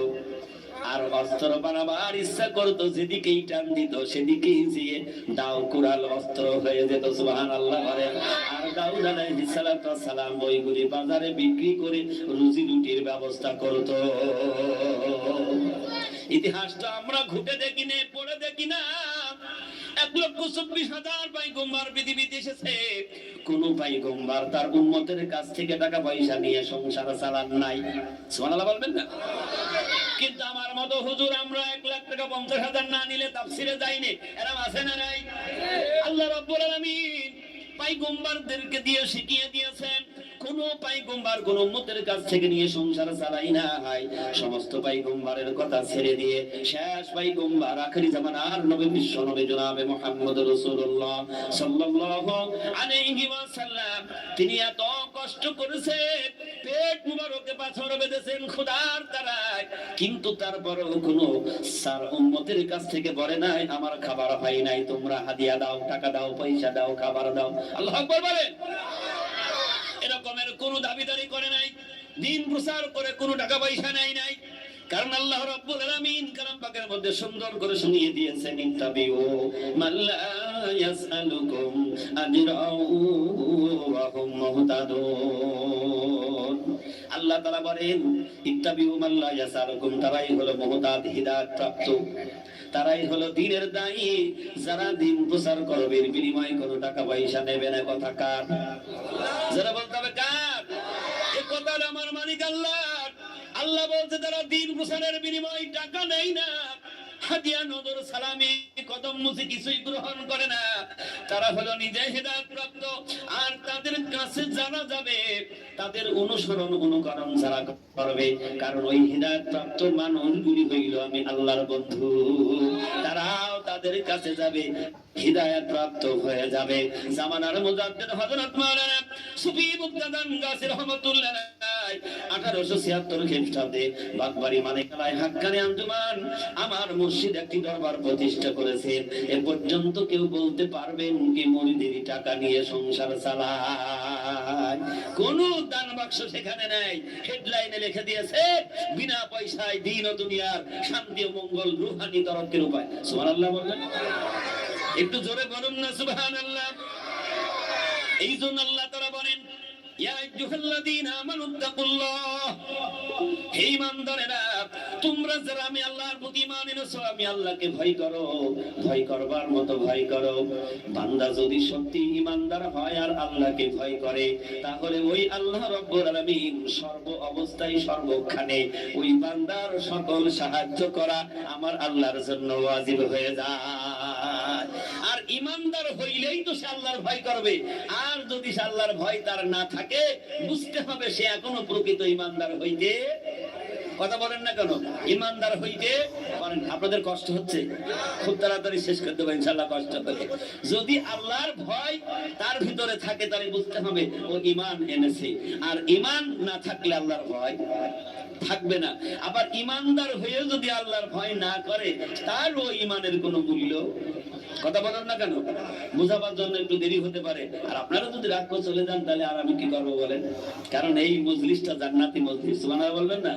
আর অস্ত্র বানাবার ইচ্ছা করতো, যেদিকেই টান দিত সেদিকেই গিয়ে দাও কুড়াল অস্ত্র হয়ে যেত। সুবহানাল্লাহ বলেন। আর দাউদ আলাইহিস সালাতু ওয়াস সালাম ওইগুলি বাজারে বিক্রি করে রুজি রুটির ব্যবস্থা করতো। ইতিহাসটা আমরা ঘুটে দেখি না, পড়ে দেখি না। 1,24,000 পয়গম্বর পৃথিবীতে এসেছে, কোন পয়গম্বর তার উম্মতের কাছ থেকে টাকা পয়সা নিয়ে সংসার চালান নাই। সুবহানাল্লাহ বলবেন না? কিন্তু আমার মতো হুজুর আমরা 1,00,000 টাকা 50,000 না নিলে তাফসিরে যাইনি, এরকম আছে না নাই? আল্লাহ রাব্বুল আলামিন পয়গম্বরদেরকে দিয়ে শিখিয়ে দিয়েছেন, কোন পয়গম্বর কোন উম্মতের কাছ থেকে নিয়ে সংসার চালাই না হয়। সমস্ত পয়গম্বরের কথা ছেড়ে দিয়ে শেষ পয়গম্বর আখেরি জামানার নবী, বিশ্ব নবী জনাবে মুহাম্মদ রাসূলুল্লাহ সাল্লাল্লাহু আলাইহি ওয়াসাল্লাম, তিনি এত কষ্ট করেছেন, পেট মুবারকে পাথর বেঁধেছেন ক্ষুধার তাড়ায়, কিন্তু তারপরেও কোনো সার উম্মতের কাছ থেকে বলে নাই আমার খাবার হয় নাই, তোমরা হাদিয়া দাও, টাকা দাও, পয়সা দাও, খাবার দাও। আল্লাহু আকবার বলেন। এরকমের কোন দাবিদারি করে নাই, দিন প্রচার করে কোনো টাকা পয়সা নেয় নাই। কারণ আল্লাহ রাব্বুল আলামিন কালাম পাকের মধ্যে সুন্দর করে শুনিয়ে দিয়েছেন, ইত্তাবিউ মাল্লা ইয়াসআলুকুম আজরাউ ওয়া হুম মুহতাদুন। আল্লাহ তাআলা বলেন, ইত্তাবিউ মাল্লা ইয়াসআলুকুম, তারাই হলো মুহতাদ, হিদায়াত প্রাপ্ত, তারাই হলো দ্বীনের দায়ী, যারা দ্বীন প্রচার করবে, এর বিনিময়ে কোনো টাকা পয়সা নেবে না। কথা কার? যারা বলতে হবে কার? এই কথাটা আমার মালিক আল্লাহ। আল্লাহ বলতে তারা দ্বীন প্রচারের বিনিময়ে টাকা নেয় না, হাদিয়া, নজর, সালামি, কদম মুছে কিছুই গ্রহণ করে না। তারা হলো নিজে হিদায়াত প্রাপ্ত, আর তাদের কাছে যারা যাবে তাদের অনুসরণ অনুকরণ যারা করবে, কারণ ওই হিদায়াত প্রাপ্ত মানুষগুলি হইল আমি আল্লাহর বন্ধু, তারাও তাদের কাছে যাবে, হিদায়াত প্রাপ্ত হয়ে যাবে। জামানার মুজাদ্দিদ হযরত মাওলানা সুফি মুক্তাদান গাসি রহমাতুল্লাহ আলাইহি যায় 1876 খ্রিস্টাব্দে বাগবাড়ি মানিকালায় হাক্কানি আঞ্জুমান আমার মুর্শিদ একটি দরবার প্রতিষ্ঠা করেছেন। এ পর্যন্ত কেউ বলতে পারবেন কি মুরিদের টাকা নিয়ে সংসার চালায়? কোন দান বাক্স সেখানে নাই। হেডলাইনে লিখে দিয়েছে বিনা পয়সায় দিন ও দুনিয়ার শান্তি ও মঙ্গল রুহানি তরক্কের উপায়। সুবহানাল্লাহ বলবেন? একটু জোরে বলুন না সুবহানাল্লাহ। এই জন্য আল্লাহ তাআলা বলেন ইয়া আইয়ুহাল্লাযীনা আমানুত্তাকুল্লাহ, হে ঈমানদারেরা তোমরা যারা আমি আল্লাহর প্রতি ঈমান এনেছো, আমি আল্লাহকে ভয় করো, ভয় করবার মতো ভয় করো। বান্দা যদি সত্যি ঈমানদার হয় আর আল্লাহকে ভয় করে, তাহলে ওই আল্লাহ রাব্বুল আলামিন সর্ব অবস্থায় সর্বক্ষণে ওই বান্দার সকল সাহায্য করা আমার আল্লাহর জন্য ওয়াজিব হয়ে যায়। আর ঈমানদার হইলেই তো সে আল্লাহর ভয় করবে। আর যদি সে আল্লাহর ভয় তার না থাকে, বুঝতে হবে সে এখনো প্রকৃত ঈমানদার হইতে, কথা বলেন না কেন, ঈমানদার হইতে পারেন। আপনাদের কষ্ট হচ্ছে, খুব তাড়াতাড়ি শেষ করে দেবো ইনশাআল্লাহ কষ্ট করে। যদি আল্লাহর ভয় তার ভিতরে থাকে তাহলে বুঝতে হবে ও ঈমান এনেছে। আর ঈমান না থাকলে আল্লাহর ভয় থাকবে না। আবার ঈমানদার হয়ে যদি আল্লাহর ভয় না করে, তার ও ঈমানের কোনো মূল্য, কথা বলেন না কেন, বুঝাবার জন্য একটু দেরি হতে পারে। আর আপনারা যদি রাগ করে চলে যান তাহলে আর আমি কি করবো বলেন? কারণ এই মজলিসটা জান্নাতি মজলিস। সুবহানাল্লাহ বলবেন না?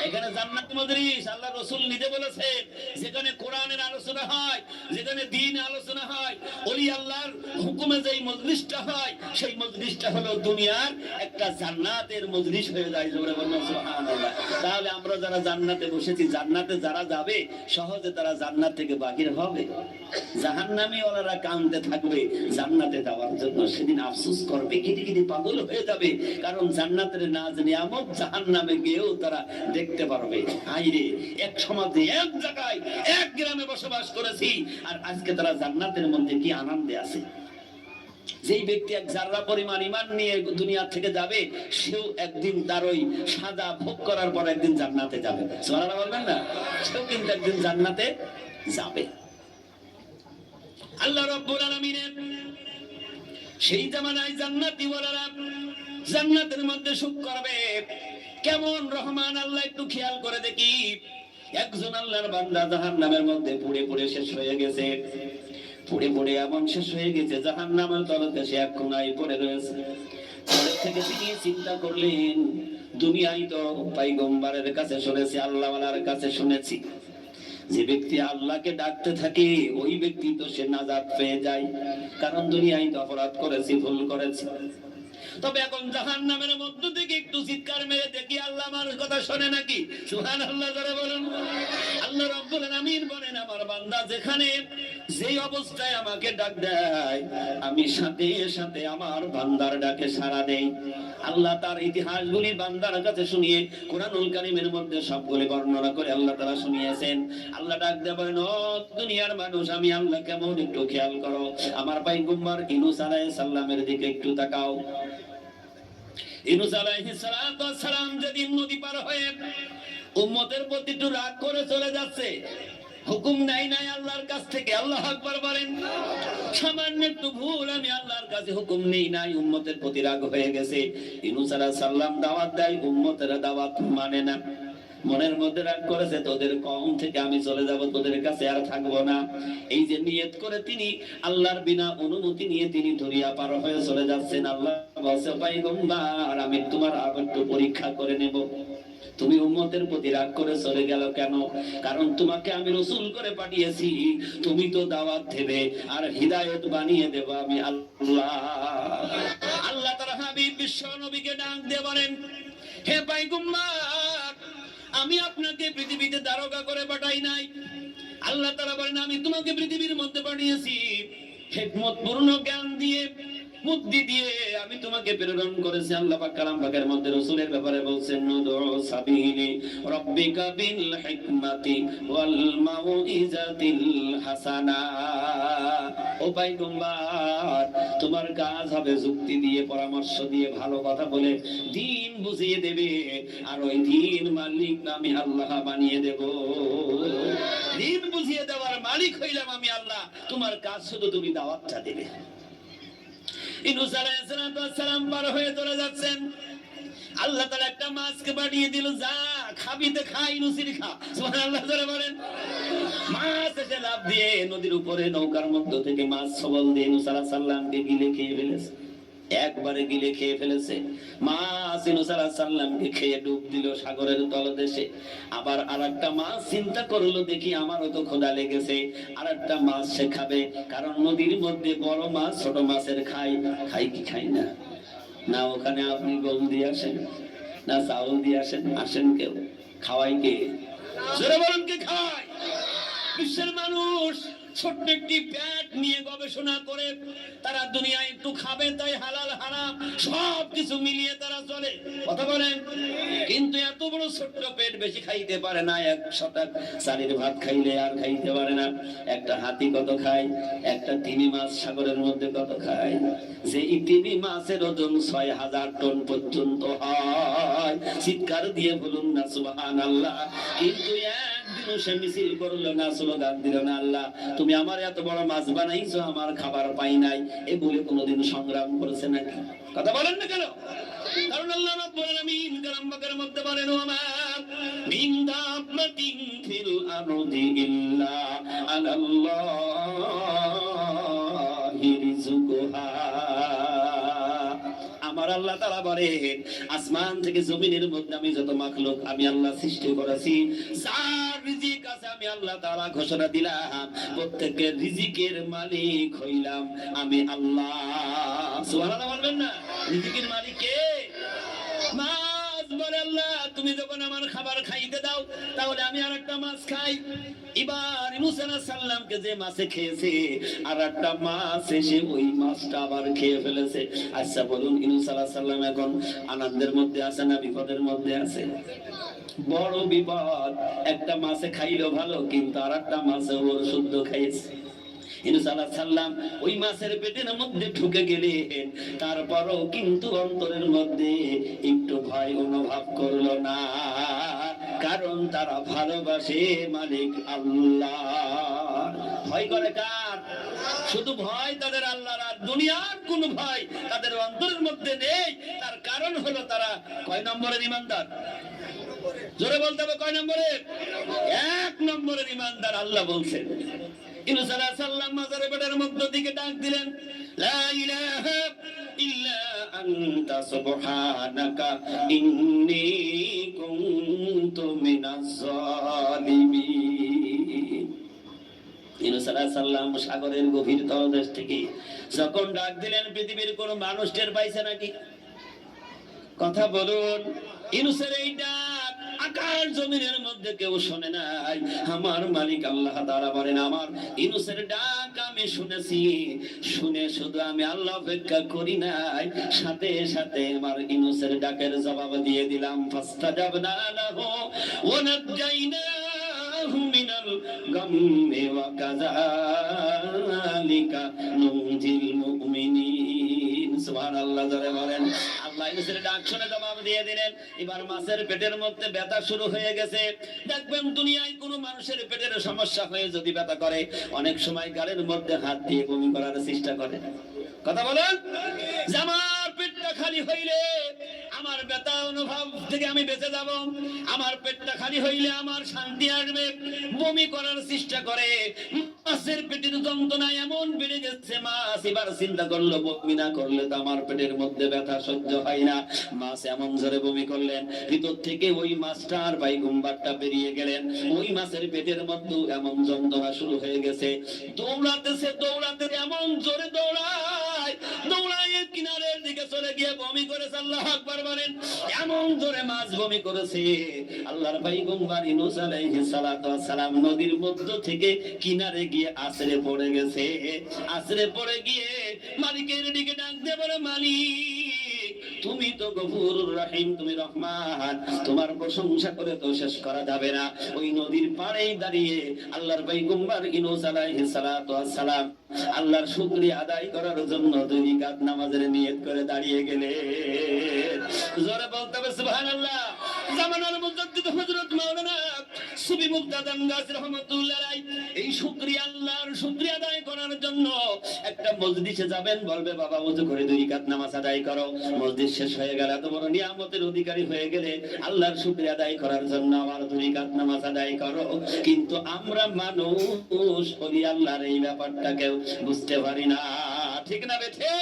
এখানে জান্নাতি মজলিস। আল্লাহ রাসূল নিজে বলেছেন, যেখানে কোরআনের আলোচনা হয়, যেখানে দ্বীন আলোচনা হয়, ওলি আল্লাহর হুকুমে যেই মজলিসটা হয়, সেই মজলিসটা হলো দুনিয়ার একটা জান্নাতের মজলিস হয়ে যায়। জোরে বলুন সুবহানাল্লাহ। তাহলে আমরা যারা জান্নাতে বসেছি, জান্নাতে যারা যাবে সহজে তারা জান্নাত থেকে বাহির হবে। জাহান্নামী ওনারা কাঁদতে থাকবে জান্নাতে যাওয়ার জন্য, সেদিন আফসোস করবে, কিটি পাগল হয়ে যাবে। কারণ জান্নাতের নাজ নিয়ামত জাহান্নামে গিয়েও তারা দেখতে পারবে। আইরে, এক সমাজে এক জায়গায় এক গ্রামে বসবাস করেছি, আর আজকে তারা জান্নাতের মধ্যে কি আনন্দে আছে। যেই ব্যক্তি এক জাররা পরিমাণ ঈমান নিয়ে দুনিয়া থেকে যাবে, সেও একদিন তার ওই সাজা ভোগ করার পর একদিন জান্নাতে যাবে। সুবহানাল্লাহ বলবেন না? সেও কিন্তু একদিন জান্নাতে যাবে। আল্লাহ রাব্বুল আলামিনের সেই জামানায় জান্নাতি ওয়ালারা জান্নাতের মধ্যে সুখ করবে। কেমন রহমান আল্লাহ, একটু খেয়াল করে দেখি। একজন আল্লাহর বান্দা জাহান্নামের মধ্যে পুড়ে পুড়ে শেষ হয়ে গেছে। পুড়ে পুড়ে এমন শেষ হয়ে গেছে, জাহান্নামের তলতে সে এক কোণায় পড়ে রয়েছে। পরে থেকে তিনি চিন্তা করলেন, দুনিয়ায় তো পয়গম্বরের কাছে শুনেছি, আল্লাহওয়ালার কাছে শুনেছি, যে ব্যক্তি আল্লাহকে ডাকতে থাকে ওই ব্যক্তি তো সে নাজাত পেয়ে যায়। কারণ দুনিয়ায় তো অপরাধ করেছি, ভুল করেছি। তবে এখন জাহান্নামের মধ্য থেকে একটু চিৎকার মেরে দেখি আল্লাহ আমার কথা শোনে নাকি। সুবহানাল্লাহ যারা বলেন। আল্লাহ রাব্বুল আলামিন বলেন, আমার বান্দা যেখানে যেই অবস্থায় আমাকে ডাক দেয়, আমি সাথে সাথে আমার বান্দার ডাকে সাড়া দেই। আল্লাহ তার ইতিহাসগুলি বান্দার কাছে শুনিয়ে কুরআনুল কারীমের মধ্যে সবগুলি বর্ণনা করে আল্লাহ তাআলা শুনিয়েছেন। আল্লাহ ডাক দিয়ে বলেন, ও দুনিয়ার মানুষ, আমি আল্লাহ কেমন একটু খেয়াল করো। আমার পয়গম্বর ইউনূস আলাইহিস সালামের দিকে একটু তাকাও। ইউনূস আলাইহিস সালাম যেদিন নদী পার হয়ে উম্মতের প্রতি একটু রাগ করে চলে যাচ্ছে, হুকুম নাই আল্লাহর কাছ থেকে। আল্লাহু আকবার বলেন। সামান্য একটু ভুল, আমি আল্লাহর কাছে হুকুম নেই নাই, উম্মতের প্রতি রাগ হয়ে গেছে। ইউনূস আলাইহিস সালাম দাওয়াত দেয়, উম্মতের দাওয়াত মানে না। মনের মধ্যে রাগ করেছে, তোদের কওম থেকে আমি চলে যাব, তোদের কাছে আর থাকবো না। এই যে নিয়ত করে তিনি আল্লাহর বিনা অনুমতি নিয়ে তিনি দরিয়া পার হয়ে চলে যাচ্ছেন। আল্লাহ বলছে, পয়গম্বর আমি তোমার আর একটু পরীক্ষা করে নেব। তুমি উম্মতের প্রতি রাগ করে চলে গেল কেন? কারণ তোমাকে আমি রাসূল করে পাঠিয়েছি, তুমি তো দাওয়াত দেবে আর হিদায়াত বানিয়ে দেব আমি আল্লাহ। আল্লাহ তাআলা হাবিব বিশ্ব নবীকে ডাক দিয়ে বলেন, হে পয়গম্বর, আমি আপনাকে পৃথিবীতে দারোগা করে পাঠাই নাই। আল্লাহ তাআলা বলেন, আমি তোমাকে পৃথিবীর মধ্যে পাঠিয়েছি হিকমতপূর্ণ জ্ঞান দিয়ে, বুদ্ধি দিয়ে আমি তোমাকে প্রেরণ করেছি। আল্লাহ পাক কালাম পাকের মধ্যে রাসূলের ব্যাপারে বলছেন, নুদু সাবিলি রাব্বিকা বিল হিকমাতি ওয়াল মাউইজাতিল হাসানা। ও পয়গম্বর, তোমার কাজ হবে যুক্তি দিয়ে, পরামর্শ দিয়ে, ভালো কথা বলে দ্বীন বুঝিয়ে দেবে। আর ওই দ্বীন মালিক আমি আল্লাহ বানিয়ে দেব। দ্বীন বুঝিয়ে দেওয়ার মালিক হইলাম আমি আল্লাহ। তোমার কাজ শুধু তুমি দাওয়াতটা দেবে। ইউনূস আলাইহিস সালাম পার হয়ে চলে যাচ্ছেন। আল্লাহ তাআলা একটা মাছকে পাঠিয়ে দিল, যা খাবিতে খা, ইনুসির খা। সুবহানাল্লাহ জোরে বলেন। মাছ এসে লাফ দিয়ে নদীর উপরে নৌকার মধ্য থেকে মাছ সবল দিয়ে ইউনূস আলাইহিস সালামকে গিলে খেয়ে ফেলেছে, একবারে গিলে খেয়ে ফেলেছে। মাছ ইউনূস আলাইহিস সালামকে খেয়ে ডুব দিল সাগরের তলদেশে। আবার আরেকটা মাছ চিন্তা করলো, দেখি আমারও তো ক্ষুধা লেগেছে, আরেকটা মাছ সে খাবে, কারণ নদীর মধ্যে বড় মাছ ছোট মাছের খাই কি খাই না? না ওখানে আপনি গম দিয়ে আসেন, না চাউল দিয়ে আসেন, আসেন কেউ খাওয়াই কে? জোরে বলুন, কে খায়? বিশ্বের মানুষ ছোট্ট একটি পেট নিয়ে গবেষণা করে তারা দুনিয়ায় একটু খাবে, তাই হালাল হারাম সবকিছু মিলিয়ে তারা চলে, কথা বলেন। কিন্তু এত বড় ছোট্ট পেট বেশি খাইতে পারে না, 100 চালের ভাত খাইলে আর খাইতে পারে না। একটা হাতি কত খায়? একটা তিমি মাছ সাগরের মধ্যে কত খায়? যে এই তিমি মাছের ওজন 6000 টন পর্যন্ত হয়। চিৎকার দিয়ে বলুন না সুবহানাল্লাহ। কিন্তু একদিনও সে মিছিল করলো না, স্লোগান দিল না, আল্লাহ তুমি আমার এত বড় মাছ বানাইছো, আমার খাবার পাই নাই, এ বলে কোনোদিন সংগ্রাম করেছে নাকি? কথা বলেন না কেন? কারণ আল্লাহ রাব্বুল আলামিন কালাম পাকের মধ্যে বলেন, ওমা মিন দাব্বাতিন ফিল আরদি ইল্লা আলাল্লাহি রিজকুহা। আমার আল্লাহ তাআলা বলেন, আসমান থেকে জমিনের মধ্যে আমি যত মাখলুক আমি আল্লাহ সৃষ্টি করেছি, যার রিজিক আছে আমি আল্লাহ তাআলা ঘোষণা দিলাম, প্রত্যেকের রিজিকের মালিক হইলাম আমি আল্লাহ। সুবহানাল্লাহ বলবেন না? রিজিকের মালিক কে? মাছ বলে, আল্লাহ তুমি যখন আমার খাবার খাইতে দাও তাহলে আমি আরেকটা মাছ খাই। এবার ইউনূস আলাইহিস সালামকে যে মাছে খেয়েছে, আর একটা মাছ এসে ওই মাছটা আবার খেয়ে ফেলেছে। আচ্ছা বলুন, ইউনূস আলাইহিস সালাম এখন আনন্দের মধ্যে আছে না বিপদের মধ্যে আছে? বড় বিপদ। একটা মাছে খাইলো ভালো, কিন্তু আরেকটা মাছে ওর শুদ্ধ খাইছে। ইউনূস আলাইহিস সালাম ওই মাছের পেটের মধ্যে ঢুকে গেলেন, তারপরও কিন্তু অন্তরের মধ্যে একটু ভয় অনুভব করলো না, কারণ তারা ভালোবাসে মালিক আল্লাহ। ভয় করে কার? শুধু ভয় তাদের আল্লাহর, আর দুনিয়ার কোন ভয় তাদের অন্তরের মধ্যে নেই। তার কারণ হলো তারা কয় নম্বরের ঈমানদার? জোরে বলতে হবে, কয় নম্বরের? 1 নম্বরের ঈমানদার। আল্লাহ বলছেন, ইউনূস আলাইহিস সালাম মাজারের পেটের মধ্য থেকে ডাক দিলেন, লা ইলাহা ইল্লা আনতা সুবহানাকা ইন্নী কুনতু মিনাজ জালিমিন। ইউনূস আলাইহিস সালাম সাগরের গভীর তলদেশ থেকে যখন ডাক দিলেন, পৃথিবীর কোন মানুষ টের পাইছে নাকি? কথা বলুন। ইউনূসের এই ডাক আকাশ জমিনের মধ্যে কেউ শোনে নাই। আমার মালিক আল্লাহ তাআলা বলেন, আমার ইউনূসের ডাক আমি শুনেছি, শুনে শুধু আমি আল্লাহ অপেক্ষা করি নাই, সাথে সাথে আমার ইউনূসের ডাকের জবাব দিয়ে দিলাম। ফাস্তাজাবনা লাহু ওয়া নাজাইনাহু মিনাল গাম্মি ওয়া কাযালিকা নুনজিল মুমিনিন। সুবহানাল্লাহ জোরে বলেন। আল্লাহ ইউনূসের ডাক শুনে জবাব দিয়ে দিলেন। এবার মাছের পেটের মধ্যে ব্যথা শুরু হয়ে গেছে। দেখবেন দুনিয়ায় কোনো মানুষের পেটের সমস্যা হয়ে যদি ব্যথা করে, অনেক সময় গালের মধ্যে হাত দিয়ে বমি করার চেষ্টা করে। কথা বলেন। আমার পেটটা খালি হইলে আমার ব্যথা অনুভব থেকে আমি বেঁচে যাব, আমার পেটটা খালি হইলে আমার শান্তি আসবে, বমি করার চেষ্টা করে। মাছের পেটের যন্ত্রণা এমন বেড়ে গেছে, মাছ এবার চিন্তা করলো বমি না করলে তো আমার পেটের মধ্যে ব্যথা সহ্য হয় না। মাছ এমন জোরে বমি করলেন, ভিতর থেকে ওই মাছটার পায়গুম্বারটা বেরিয়ে গেলেন। ওই মাছের পেটের মধ্যে এমন যন্ত্রণা শুরু হয়ে গেছে, দৌড়াতেছে দৌড়াতে এমন জোরে দৌড়ায়, দৌড়ায় কিনারের দিকে চলে গিয়ে বমি করেছে। আল্লাহু আকবার বলেন। এমন জোরে মাছ বমি করেছে, আল্লাহর পয়গম্বর ইউনূস আলাইহিস সালাতু ওয়াস সালাম নদীর মধ্য থেকে কিনারে গিয়ে আছড়ে পড়ে গেছে। আছড়ে পড়ে গিয়ে মালিকের দিকে ডাক দিয়ে বলে, মালিক তুমি তো গফুরুর রহিম, তুমি রহমান, তোমার প্রশংসা করে তো শেষ করা যাবে না। ওই নদীর পাড়েই দাঁড়িয়ে আল্লাহর পয়গম্বর ইউনূস আলাইহিস সালাতু ওয়াস সালাম আল্লাহর শুকরিয়া আদায় করার জন্য 2 রাকাত নামাজের নিয়ত করে দাঁড়িয়ে গেলেন। জোরে বলতে হবে সুবহানাল্লাহ। জামানার মুজাদ্দিদ হযরত মাওলানা সুফি মুক্তাদার গাজী রাহমাতুল্লাহ আলাইহি এই শুকরিয়া আল্লাহর শুকরিয়া আদায় করার জন্য একটা মসজিদে যাবেন, বলবে বাবা ওযু করে 2 রাকাত নামাজ আদায় করো। মসজিদ শেষ হয়ে গেল, এত বড় নিয়ামতের অধিকারী হয়ে গেলে আল্লাহর শুকরিয়া আদায় করার জন্য আবার 2 রাকাত নামাজ আদায় করো। কিন্তু আমরা মানুষ বলি আল্লাহর এই ব্যাপারটাকেও বুঝতে পারি না, ঠিক না বেঠে?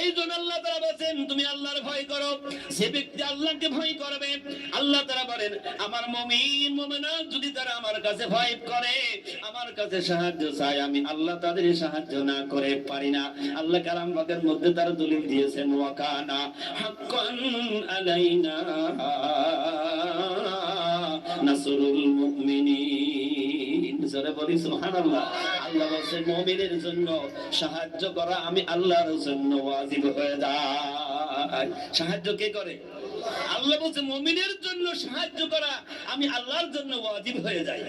এই জন্য আল্লাহ তাআলা বলেন তুমি আল্লাহর ভয় করো। যে ব্যক্তি আল্লাহকে ভয় করবে, আল্লাহ তাআলা বলেন আমার মুমিন মুমিনাত যদি তারা আমার কাছে ভয় করে, আমার কাছে সাহায্য চায়, আমি আল্লাহ তাদের সাহায্য না করে পারি না। আল্লাহ কালাম পাকের মধ্যে তার দলিল দিয়েছেন ওয়া কানা হাক্কান আলাইনা নাসরুল মুমিনিন। জোরে বলি সুবহানাল্লাহ। আল্লাহ বলেন মুমিনের জন্য সাহায্য করা আমি আল্লাহর জন্য ওয়াজিব হয়ে যায়। সাহায্য কে করে? আল্লাহ বলেন মুমিনের জন্য সাহায্য করা আমি আল্লাহর জন্য ওয়াজিব হয়ে যায়।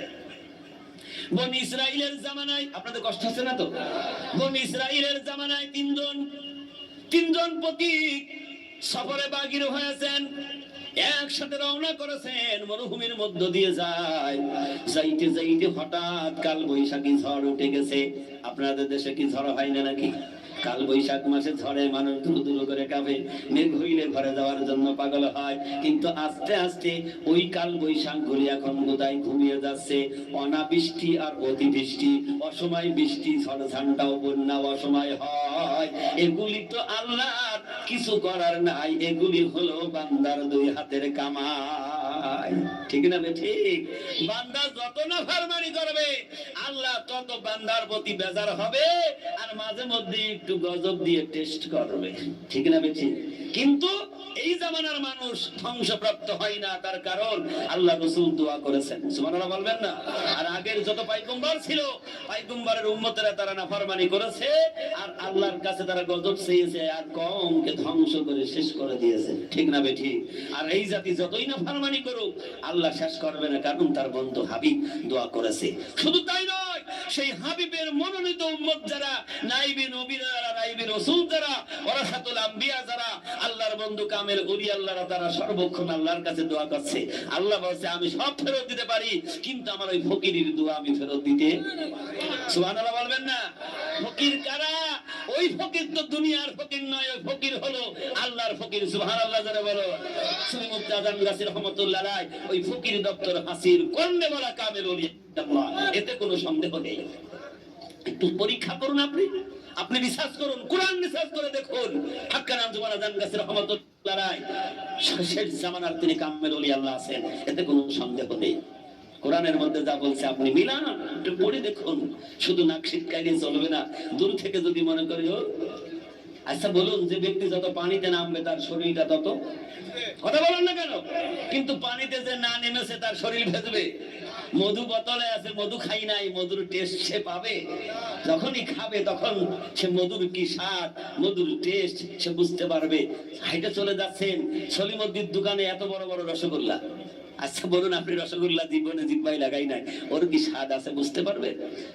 বনি ইসরাইলের জামানায়, আপনাদের কষ্ট হচ্ছে না তো? বনি ইসরাইলের জামানায় তিনজন পথিক সফরে বাগির হয়েছেন, একসাথে রওনা করেছেন, মরুভূমির মধ্য দিয়ে যাইতে যাইতে হঠাৎ কাল বৈশাখী ঝড় উঠে গেছে। আপনাদের দেশে কি ঝড় হয় না নাকি? কাল বৈশাখ মাসে ঝড়ে মানুষ দূর দূর করে কাঁপে, মেঘ হইলে ঘরে যাওয়ার জন্য পাগল হয়। কিন্তু আস্তে আস্তে ওই কাল বৈশাখ গুলি এখন কোথায় ঘুমিয়ে যাচ্ছে। অনাবৃষ্টি আর অতিবৃষ্টি, অসময় বৃষ্টি, ঝড় ঝান্ডাও বন্যা অসময় হয়। এগুলি তো আল্লাহর কিছু করার নাই, এগুলি হলো বান্দার 2 হাতের কামাই, ঠিক না ঠিক? বান্দা যত না ফরমানি করবে আল্লাহ তত বান্দার প্রতি বেজার হবে, আর মাঝে মধ্যে একটু গজব দিয়ে টেস্ট করবে, ঠিক না ঠিক? কিন্তু এই জামানার মানুষ ধ্বংসপ্রাপ্ত হয় না, তার কারণ আল্লাহ রাসূল দোয়া করেছেন, সুবহানাল্লাহ বলবেন না? আর আগের যত পয়গম্বর ছিল, পয়গম্বরের উম্মতেরা তারা নাফরমানি করেছে, আর আল্লাহর কাছে তারা গজব চেয়েছে, আর কওমকে ধ্বংস করে শেষ করে দিয়েছে, ঠিক না ঠিক? আর এই জাতি যতই নাফরমানি করুক আল্লাহ শেষ করবে না, কারণ তার বন্ধু হাবিব দোয়া করেছে। শুধু তাই নয়, সেই হাবিবের মনোনীত উম্মত যারা, নাইবে নবী যারা, নাইবে রাসূল যারা, ওয়ারাসাতুল আম্বিয়া যারা, আল্লাহর বন্ধু কামেল ওলি আল্লাহরা, তারা সর্বক্ষণ আল্লাহর কাছে দোয়া করছে। আল্লাহ বলছে আমি সব ফেরত দিতে পারি, কিন্তু আমার ওই ফকিরের দোয়া আমি ফেরত দিতে। সুবহানাল্লাহ বলবেন না? ফকির কারা? ওই ফকির তো দুনিয়ার ফকির নয়, ওই ফকির হলো আল্লাহর ফকির। সুবহানাল্লাহ যারা বলো। সুফি মুক্তাদার গাজী রাহমাতুল্লাহ আলাইহি ওই ফকির দপ্তর হাসির কন্যা বলা কামেল ওলি আল্লাহ, এতে কোনো সন্দেহ নেই। একটু পরীক্ষা করুন, আপনি রিসার্চ করুন, কোরআন রিসার্চ করে দেখুন। হাক্কান জামান গাজী রাহমাতুল্লাহ আলাইহি শেষ জামানার তিনি কামেল ওলি আল্লাহ আছেন, এতে কোনো সন্দেহ নেই। কোরআনের মধ্যে যা বলছে আপনি মিলান, একটু পড়ে দেখুন। শুধু নাক ছিটকাইলে চলবে না, দূর থেকে যদি মনে করি ও আচ্ছা বলুন, যে ব্যক্তি যত পানিতে নামবে তার শরীরটা তত, কথা বলেন না কেন? কিন্তু পানিতে যে না নেমেছে তার শরীর ভেজবে। মধু বোতলে আছে, মধু খাই নাই, মধুর টেস্ট সে পাবে। যখনই খাবে তখন সে মধুর কি স্বাদ, মধুর টেস্ট সে বুঝতে পারবে। হাইটে চলে যাচ্ছেন সলিমুদ্দির দোকানে, এত বড় বড় রসগোল্লা। আচ্ছা বলুন, আপনি রসগোল্লা জীবনে জিব্বাই লাগাই নাই, ওর কি স্বাদ আছে বুঝতে পারবে?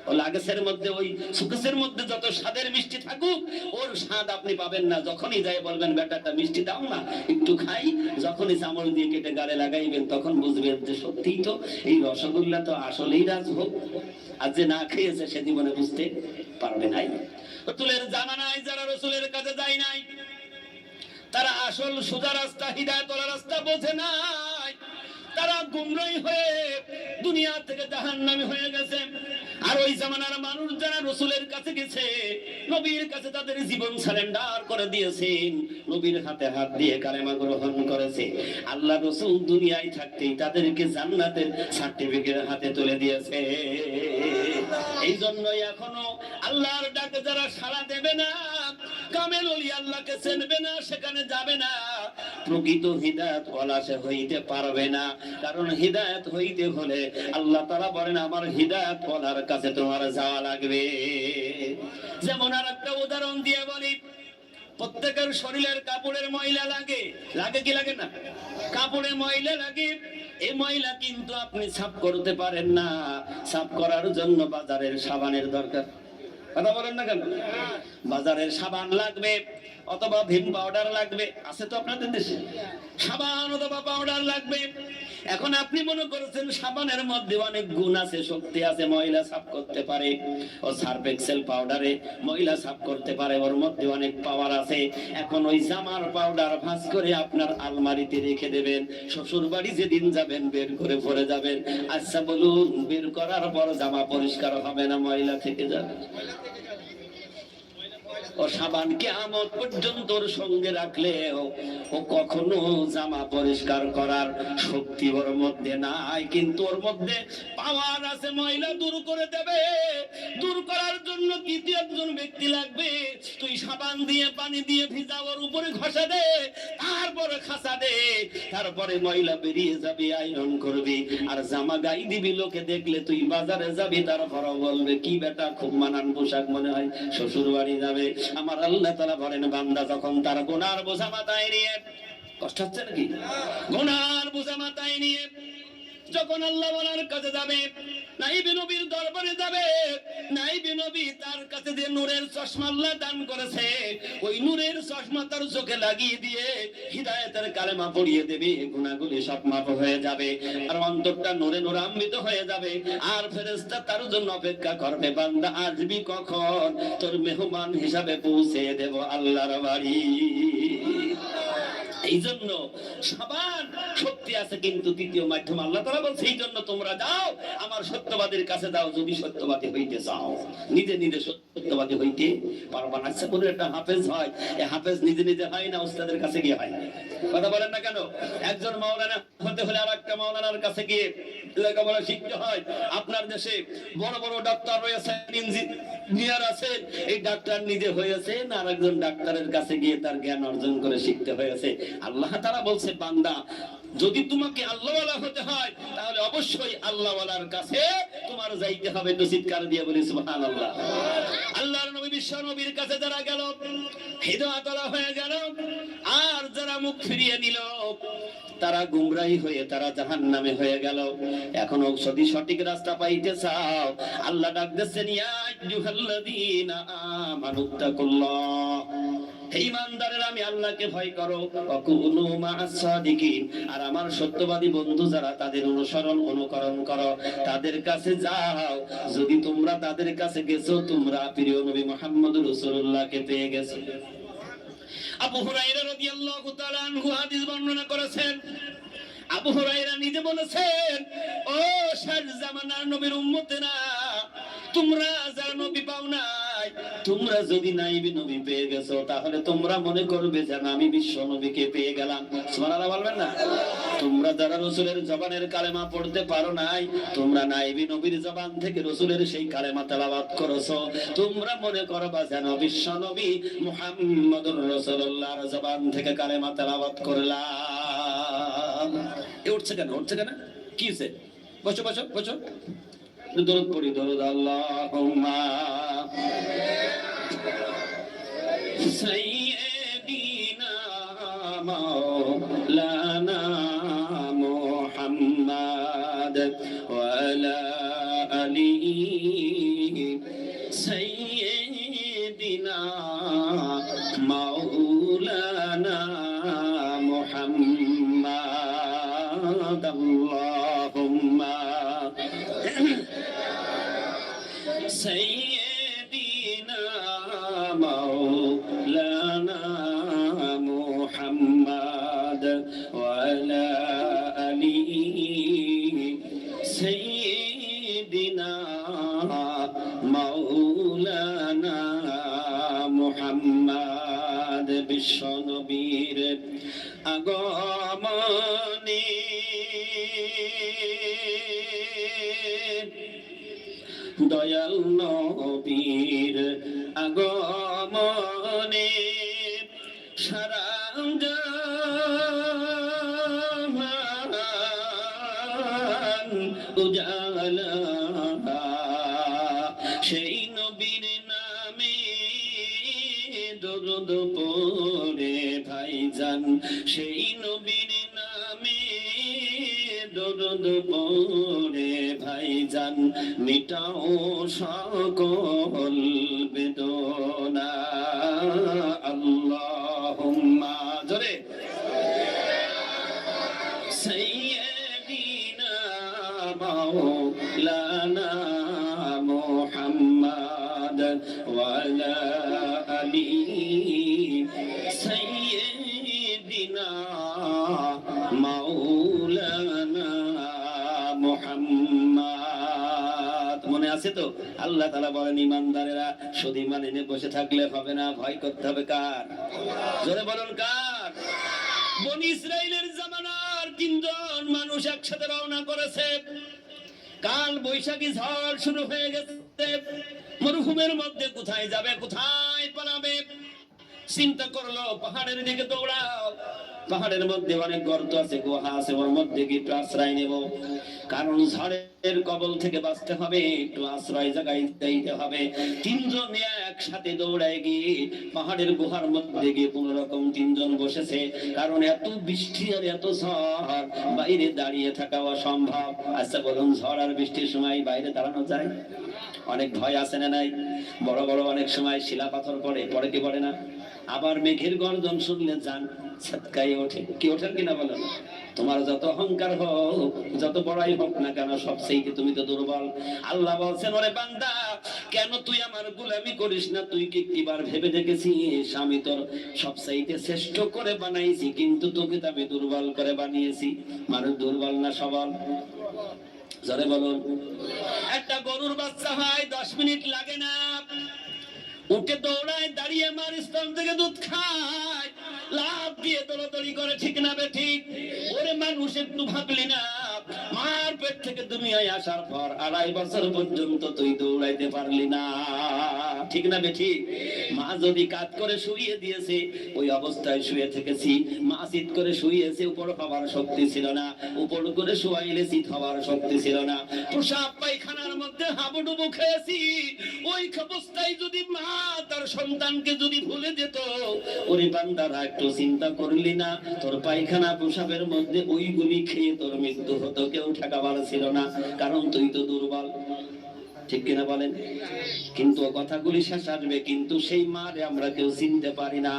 ও লাগেসের মধ্যে, ওই সুকেসের মধ্যে যত স্বাদের মিষ্টি থাকুক, ওর স্বাদ আপনি পাবেন না। যখনই যাই বলবেন বেটাটা মিষ্টি দাও না, একটু খাই, যখনই চামড় দিয়ে কেটে গালে লাগাইবেন তখন বুঝবেন যে সত্যিই তো এই রসগোল্লা তো আসলেই রাজভোগ। আর যে না খেয়েছে সে জীবনে বুঝতে পারবে নাই। রসুলের জামানায় যারা রসুলের কাছে যায় নাই, তারা আসল সোজা রাস্তা, হিদায়াতের রাস্তা বোঝে নাই। তারা গুমরাহী হয়ে দুনিয়া থেকে জাহান্নামী হয়ে গেছে। আর ওই জামানার মানুষ যারা রাসূলের কাছে গেছে, নবীর কাছে তাদের জীবন সারেন্ডার করে দিয়েছেন, নবীর হাতে হাত দিয়ে কালেমা গ্রহণ করেছে, আল্লাহ রাসূল দুনিয়ায় থাকতেই তাদেরকে জান্নাতের সার্টিফিকেট হাতে তুলে দিয়েছে। এই জন্যই এখনো আল্লাহর ডাকে যারা সাড়া দেবে না, কামেল ওলি আল্লাহকে চিনবে না, সেখানে যাবে না, প্রকৃত হিদায়াত ওয়ালা সে হইতে পারবে না। কারণ হিদায়াত হইতে হলে আল্লাহ তাআলা বলেন আমার হিদায়াত ওয়ালার কাছে তোমার যাওয়া লাগবে। যেমন আরেকটা উদাহরণ দিয়ে বলি, প্রত্যেকের শরীরের কাপড়ের ময়লা লাগে, লাগে কি লাগে না? কাপড়ে ময়লা লাগে। এই ময়লা কিন্তু আপনি সাফ করতে পারেন না, সাফ করার জন্য বাজারের সাবানের দরকার। কথা বলেন না কেন? বাজারের সাবান লাগবে, অথবা ভিম পাউডার লাগবে। আছে তো আপনাদের দেশে? সাবান অথবা পাউডার লাগবে। এখন আপনি মনে করেছেন সাবানের মধ্যে অনেক গুণ আছে, শক্তি আছে, ময়লা সাফ করতে পারে, ও সার্ফ এক্সেল পাউডারে ময়লা সাফ করতে পারে, ওর মধ্যে অনেক পাওয়ার আছে। এখন ওই জামার পাউডার ভাঁজ করে আপনার আলমারিতে রেখে দেবেন, শ্বশুর বাড়ি যেদিন যাবেন বের করে পরে যাবেন। আচ্ছা বলুন, বের করার পর জামা পরিষ্কার হবে না ময়লা থেকে যাবে? ও সাবান কিয়ামত পর্যন্ত ওর সঙ্গে রাখলে ও কখনো জামা পরিষ্কার করার শক্তি ওর মধ্যে নাই, কিন্তু ওর মধ্যে পাওয়ার আছে, ময়লা দূর করে দেবে। দূর করার জন্য তৃতীয় একজন ব্যক্তি লাগবে। তুই সাবান দিয়ে পানি দিয়ে ভিজা ওর উপরে ঘষা দে, তারপরে খাসা দে, তারপরে ময়লা বেরিয়ে যাবে, আয়রন করবি। আর জামা গাই দিবি, লোকে দেখলে তুই বাজারে যাবি, তারপরে বলবে কি বেটা খুব মানান পোশাক মনে হয়, শ্বশুর বাড়ি যাবে। আমার আল্লাহ তাআলা বলেন, বান্দা যখন তার গুনার বোঝা মাথায় নিয়ে, কষ্ট হচ্ছে নাকি? গুনার বোঝা মাথায় নিয়ে যখন আল্লাহ ওয়ালার কাছে যাবে, নাইবে নবীর দরবারে যাবে, নাইবে নবী তার কাছে যে নূরের চশমা আল্লাহ দান করেছে, ওই নূরের চশমা তার চোখে লাগিয়ে দিয়ে হিদায়াতের কালেমা পড়িয়ে দেবে, গুনাহগুলি সব মাফ হয়ে যাবে, আর অন্তরটা নূরে নূরান্বিত হয়ে যাবে। আর ফেরেশতা তার জন্য অপেক্ষা করবে, বান্দা আসবি কখন, তোর মেহমান হিসাবে পৌঁছে দেব আল্লাহর বাড়ি। এই জন্য সাবান শক্তি আছে, কিন্তু তৃতীয় মাধ্যম আল্লাহ তাআলা বলছে, এই জন্য তোমরা যাও আমার সত্যবাদীর কাছে যাও, যদি সত্যবাদী হইতে চাও। নিজে নিজে সত্যবাদী হইতে পারবা না। আচ্ছা, কোনো একটা হাফেজ হয়, এই হাফেজ নিজে নিজে হয় না, উস্তাদের কাছে গিয়ে হয়। কথা বলেন না কেন? একজন মাওলানা হতে হলে আর একটা মাওলানার কাছে গিয়ে লেখাপড়া শিখতে হয়। আপনার দেশে বড় বড় ডাক্তার রয়েছেন, ইঞ্জিনিয়ার আছেন, এই ডাক্তার নিজে হয়েছে না আর একজন ডাক্তারের কাছে গিয়ে তার জ্ঞান অর্জন করে শিখতে হয়েছে? আল্লাহ তাআলা বলছে, বান্দা যদি তোমাকে আল্লাহওয়ালা হতে হয়, তাহলে অবশ্যই আল্লাহওয়ালার কাছে তোমার যাইতে হবে। তো চিৎকার দিয়ে বলি সুবহানাল্লাহ। আল্লাহর নবী বিশ্ব নবীর কাছে যারা গেল, হিদায়াতওয়ালা হয়ে গেল, আর যারা মুখ ফিরিয়ে নিল, তারা গুমরাহি হয়ে তারা জাহান্নামে হয়ে গেল। এখন যদি সঠিক রাস্তা পাইতে চাও, আল্লাহ ডাক দিচ্ছেন, ইয়া আইয়ুহাল্লাযীনা আমানুত্তাকুল্লাহ, হে ঈমানদারেরা আমি আল্লাহকে ভয় করো, ওয়াকুনু মা'আস সাদিকিন, আর আমার সত্যবাদী বন্ধু যারা, তাদের অনুসরণ অনুকরণ করো, তাদের কাছে যাও। যদি তোমরা তাদের কাছে গেছো, তোমরা প্রিয় নবী মুহাম্মদ রাসূলুল্লাহকে পেয়ে গেছো। আবু হুরায়রা রাদিয়াল্লাহু তাআলা আনহু হাদিস বর্ণনা করেছেন। আবু হুরায়রা নিজে বলেছেন, ও শেষ জামানার নবীর উম্মতেরা, তোমরা যারা নবী পাও নাই, তোমরা যদি নাইবি নবী পেয়ে গেছো, তাহলে তোমরা মনে করবে যেন আমি বিশ্ব নবীকে পেয়ে গেলাম। সুবহানাল্লাহ বলবেন না? তোমরা যারা রাসূলের জবানের কালেমা পড়তে পারো নাই, তোমরা নাইবি নবীর জবান থেকে রাসূলের সেই কালেমা তেলাওয়াত করেছো, তোমরা মনে করবা যেন বিশ্ব নবী মুহাম্মদুর রাসূলুল্লাহর জবান থেকে কালেমা তেলাওয়াত করলাম। এ উঠছে কেন? উঠছে কেন? কি হইছে? বসো বসো বসো, দরুদ পড়ি, দরুদ। আল্লাহুম্মা সাইয়্যিদিনা মাওলানা মুহাম্মাদ ওয়া আলা আলিহি সাইয়্যিদিনা মাওলানা মুহাম্মাদ। আল্লাহুম্মা সাইয়্যিদিনা মাওলানা মুহাম্মাদ ওয়া আলা আলিহি সাইয়্যিদিনা মাওলানা মুহাম্মাদ। বিশ্ব নবীর আগমনে দয়াল নবীর আগমনে সারা জাহান উজালা, সেই নবীর নামে দরুদ পড়ে ভাইজান, সেই নবীর নামে দরুদ পড়ে ভাইজান, মিটাও সকল বেদনা। আল্লাহুম্মা, জোরে ওয়া আলা আলি সাইয়্যিদিনা মাওলানা মুহাম্মদ। মনে আছে তো? আল্লাহ তাআলা বলেন, ইমানদারেরা শুধু ঈমান এনে বসে থাকলে হবে না, ভয় করতে হবে কার? জোরে বলুন কার? বনি ইসরাইলের জামানার তিনজন মানুষ একসাথে রওনা করেছে। কাল বৈশাখী ঝড় শুরু হয়ে গেছে, মরুভূমির মধ্যে কোথায় যাবে, কোথায় পালাবে? চিন্তা করলো পাহাড়ের দিকে দৌড়াও, পাহাড়ের মধ্যে অনেক গর্ত আছে, গুহা আছে, ওর মধ্যে গিয়ে একটু আশ্রয় নেব, কারণ ঝড়ের কবল থেকে বাঁচতে হবে, একটু আশ্রয় জায়গায় দিতে হবে। তিনজন একসাথে দৌড়ায় গিয়ে পাহাড়ের গুহার মধ্যে গিয়ে কোন রকম তিনজন বসেছে, কারণ এত বৃষ্টি আর এত ঝড়, বাইরে দাঁড়িয়ে থাকা অসম্ভব। আচ্ছা বলুন, ঝড় আর বৃষ্টির সময় বাইরে দাঁড়ানো যায়? অনেক ভয় আছে না নাই? বড় বড় অনেক সময় শিলা পাথর পড়ে, পড়ে কি পড়ে না? আবার মেঘের গর্জন শুনলে যান ছাতকাই ওঠে, কি ওঠেন কিনা বলেন? তোমার যত অহংকার হোক, যত বড়াই হোক না কেন, সবচেয়ে তুমি তো দুর্বল। আল্লাহ বলছেন, ওরে বান্দা, কেন তুই আমার গোলামি করিস না? তুই কি একবার ভেবে দেখেছিস আমি তোর সবচাইতে শ্রেষ্ঠ করে বানাইছি, কিন্তু তোকে তো আমি দুর্বল করে বানিয়েছি। মানুষ দুর্বল না সবল? জোরে বলুন। একটা গরুর বাচ্চা হয় 10 মিনিট লাগে না, উঠে দৌড়ায়, দাঁড়িয়ে মার স্তন থেকে দুধ খায়, লাফ দিয়ে দৌড়াদৌড়ি করে, ঠিক না বে ঠিক? ওরে মানুষ, একটু ভাবলি না মার পেট থেকে দুনিয়ায় আসার পর 2.5 বছর পর্যন্ত তুই দৌড়াইতে পারলি না, ঠিক না বে ঠিক? মা যদি কাত করে শুইয়ে দিয়েছে, ওই অবস্থায় শুয়ে থেকেছি। মা শীত করে শুইয়েছে, উপর হবার শক্তি ছিল না, উপর করে শুয়াইলে শীত হবার শক্তি ছিল না। প্রসাব পায়খানার মধ্যে হাবুডুবু খেয়েছি, ওই অবস্থায় যদি মা তার সন্তানকে যদি ভুলে যেত, ওরে বান্দারা একটু চিন্তা করলি না, তোর পায়খানা প্রসাবের মধ্যে ওইগুলি খেয়ে তোর মৃত্যু হতো, কেউ ঠেকাবার ছিল না, কারণ তুই তো দুর্বল, ঠিক কিনা বলেন? কিন্তু কথাগুলি শেষ আসবে, কিন্তু সেই মারে আমরা কেউ চিনতে পারি না।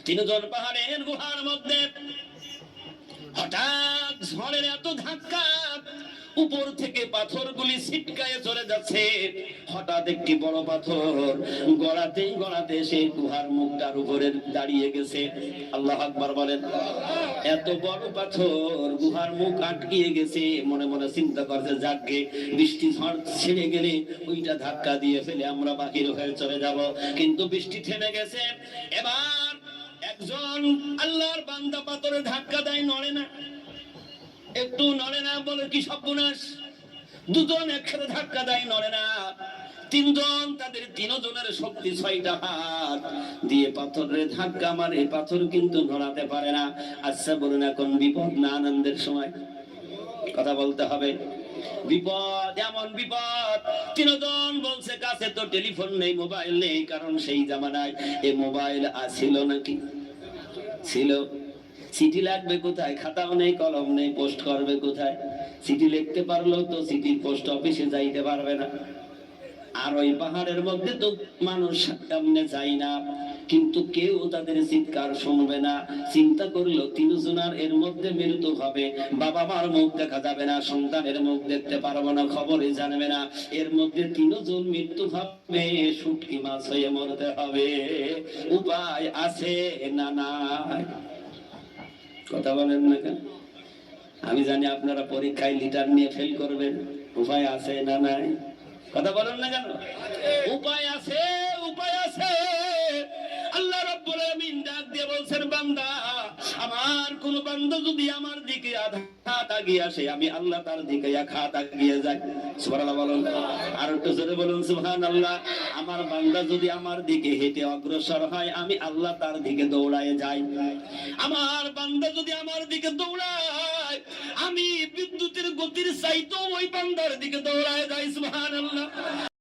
তিনজন পাহাড়ের গুহার মধ্যে, হঠাৎ ঝড়ের এত ধাক্কা, উপর থেকে পাথরগুলি ছিটকায়ে চলে যাচ্ছে। হঠাৎ একটি বড় পাথর গড়াতেই গড়াতে সে গুহার মুখটার উপরে দাঁড়িয়ে গেছে। আল্লাহু আকবার বলেন। এত বড় পাথর গুহার মুখ আটকিয়ে গেছে। মনে মনে চিন্তা করছে, যাকগে বৃষ্টি ঝড় ছেড়ে গেলে ওইটা ধাক্কা দিয়ে ফেলে আমরা বাহির হয়ে চলে যাব। কিন্তু বৃষ্টি থেমে গেছে। এবার একজন আল্লাহর বান্দা পাথরে ধাক্কা দেয়, নড়ে না, একটু নড়ে না, বলে কি সর্বনাশ। দুজন একসাথে ধাক্কা দেয়, নড়ে না। তিনজন, তাদের তিনজনের শক্তি 6টা হাত দিয়ে পাথরের ধাক্কা মারে, পাথর কিন্তু নড়াতে পারে না। আচ্ছা বলুন, এখন বিপদ না আনন্দের সময়? কথা বলতে হবে। বিপদ, এমন বিপদ। তিনজন বলছে, কাছে তো টেলিফোন নেই, মোবাইল নেই, কারণ সেই জামানায় এ মোবাইল ছিল নাকি? ছিল। চিঠি লাগবে কোথায়? খাতাও নেই, কলম নেই, পোস্ট করবে কোথায়? চিঠি লিখতে পারলেও তো চিঠি পোস্ট অফিসে যাইতে পারবে না। আর ওই পাহাড়ের মধ্যে তো মানুষ সামনে যায় না, কিন্তু কেউ তাদের চিৎকার শুনবে না। চিন্তা করলো, তিনজনের এর মধ্যে মৃত্যু হবে, বাবা মার মুখ দেখা যাবে না, সন্তানের মুখ দেখতে পারবো না, খবরে জানবে না, এর মধ্যে তিনজন মৃত্যু হবে, শুটকি মাছ হয়ে মরতে হবে। উপায় আছে না নাই? কথা বলেন না কেন? আমি জানি আপনারা পরীক্ষায় লিটার নিয়ে ফেল করবেন। উপায় আছে না নাই? কথা বলেন না কেন? উপায় আছে, উপায় আছে। আল্লাহ রাব্বুল আলামিন ডাক দিয়ে বলছেন, বান্দা, আমার কোন বান্দা যদি আমার দিকে আধা হাত এগিয়ে আসে, আমি আল্লাহ তার দিকে 1 হাত এগিয়ে যাই। সুবহানাল্লাহ বলুন। আর একটু জোরে বলুন সুবহানাল্লাহ। আমার বান্দা যদি আমার দিকে হেঁটে অগ্রসর হয়, আমি আল্লাহ তার দিকে দৌড়ায় যাই। আমার বান্দা যদি আমার দিকে দৌড়ায়, আমি বিদ্যুতের গতির চাইতেও ওই বান্দার দিকে দৌড়ায় যাই। সুবহানাল্লাহ।